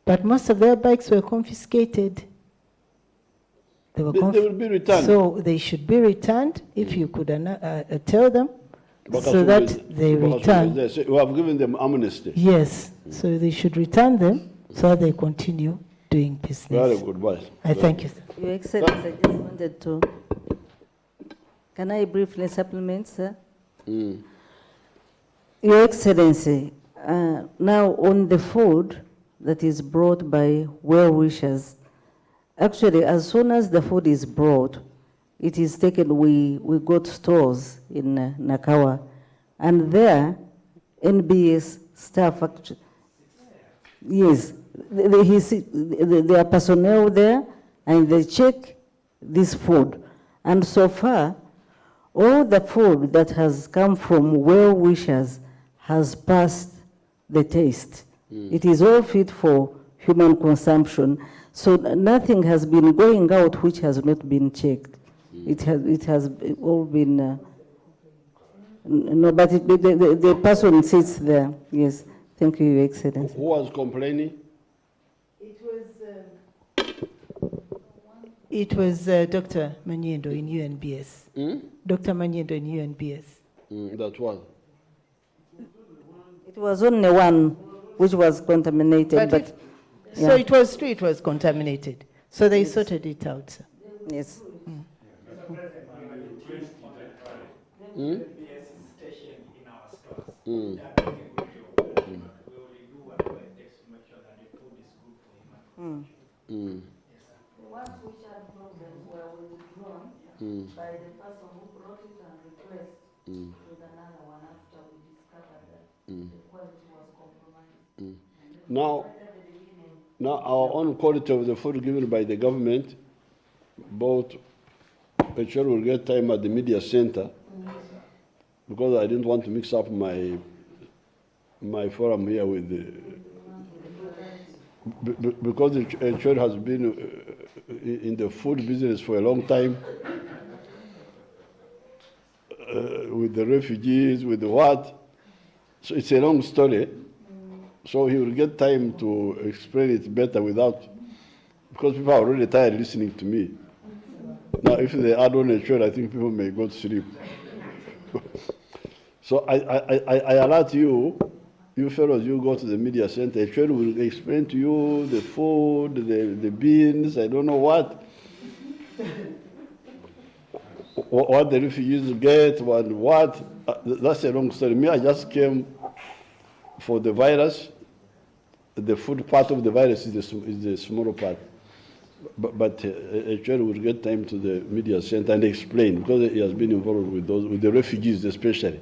But most of their bikes were confiscated. They will be returned. So they should be returned, if you could tell them, so that they return. We have given them amnesty. Yes, so they should return them so that they continue doing business. Very good, boys. I thank you, sir. Your Excellency, I just wanted to... Can I briefly supplement, sir? Your Excellency, now on the food that is brought by well-wishers, actually, as soon as the food is brought, it is taken, we got stores in Nakawa, and there, NBS staff, actually, yes, there are personnel there, and they check this food. And so far, all the food that has come from well-wishers has passed the test. It is all fit for human consumption. So nothing has been going out which has not been checked. It has all been, no, but the person sits there. Yes, thank you, Your Excellency. Who was complaining? It was Dr. Manyendo in UNBS. Dr. Manyendo in UNBS. That was. It was only one which was contaminated, but So Yeah. it was true, it was contaminated. So they sorted it out, sir. Yes. The ones which had problems were withdrawn by the person who brought it and replaced with another one after we discovered that the quality was compromised. Now, At the beginning, now our own quality of the food given by the government, both HR will get time at the media center, because I didn't want to mix up my forum here with the, because the HR has been in the food business for a long time, with the refugees, with the what. So it's a long story. So he will get time to explain it better without, because people are already tired listening to me. Now, if they add on a show, I think people may go to sleep. So I alert you, you fellows, you go to the media center. A show will explain to you the food, the beans, I don't know what the refugees get, what. That's a long story. Me, I just came for the virus. The food part of the virus is the smaller part. But actually we'll get time to the media center and explain, because he has been involved with the refugees especially.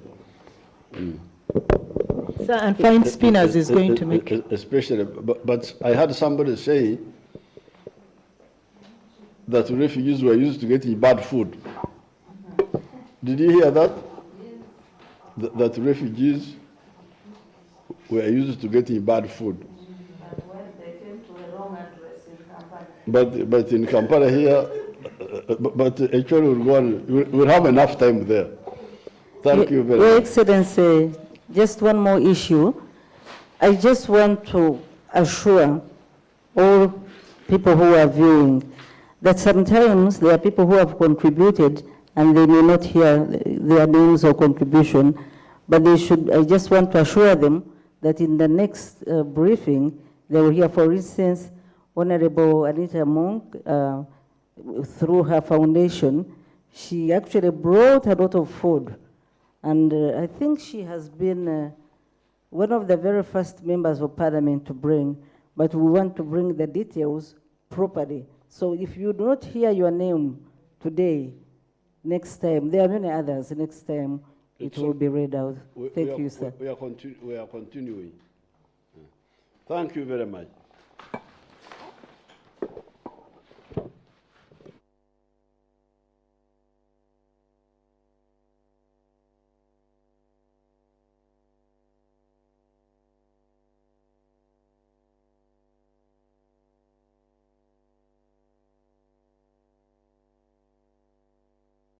Sir, and fine spinners is going to make... Especially, but I heard somebody say that refugees were used to getting bad food. Did you hear that? That refugees were used to getting bad food. but when they came to a wrong address in Kampala, But in Kampala here, but actually we'll have enough time there. Thank you very Your much. Excellency, just one more issue. I just want to assure all people who are viewing that sometimes there are people who have contributed and they may not hear their names or contribution, but they should, I just want to assure them that in the next briefing, they will hear, for instance, Honorable Anita Monk, through her foundation, she actually brought a lot of food. And I think she has been one of the very first members of parliament to bring, but we want to bring the details properly. So if you do not hear your name today, next time, there are many others, next time it will be read out. Thank you, sir. We are continuing. Thank you very much.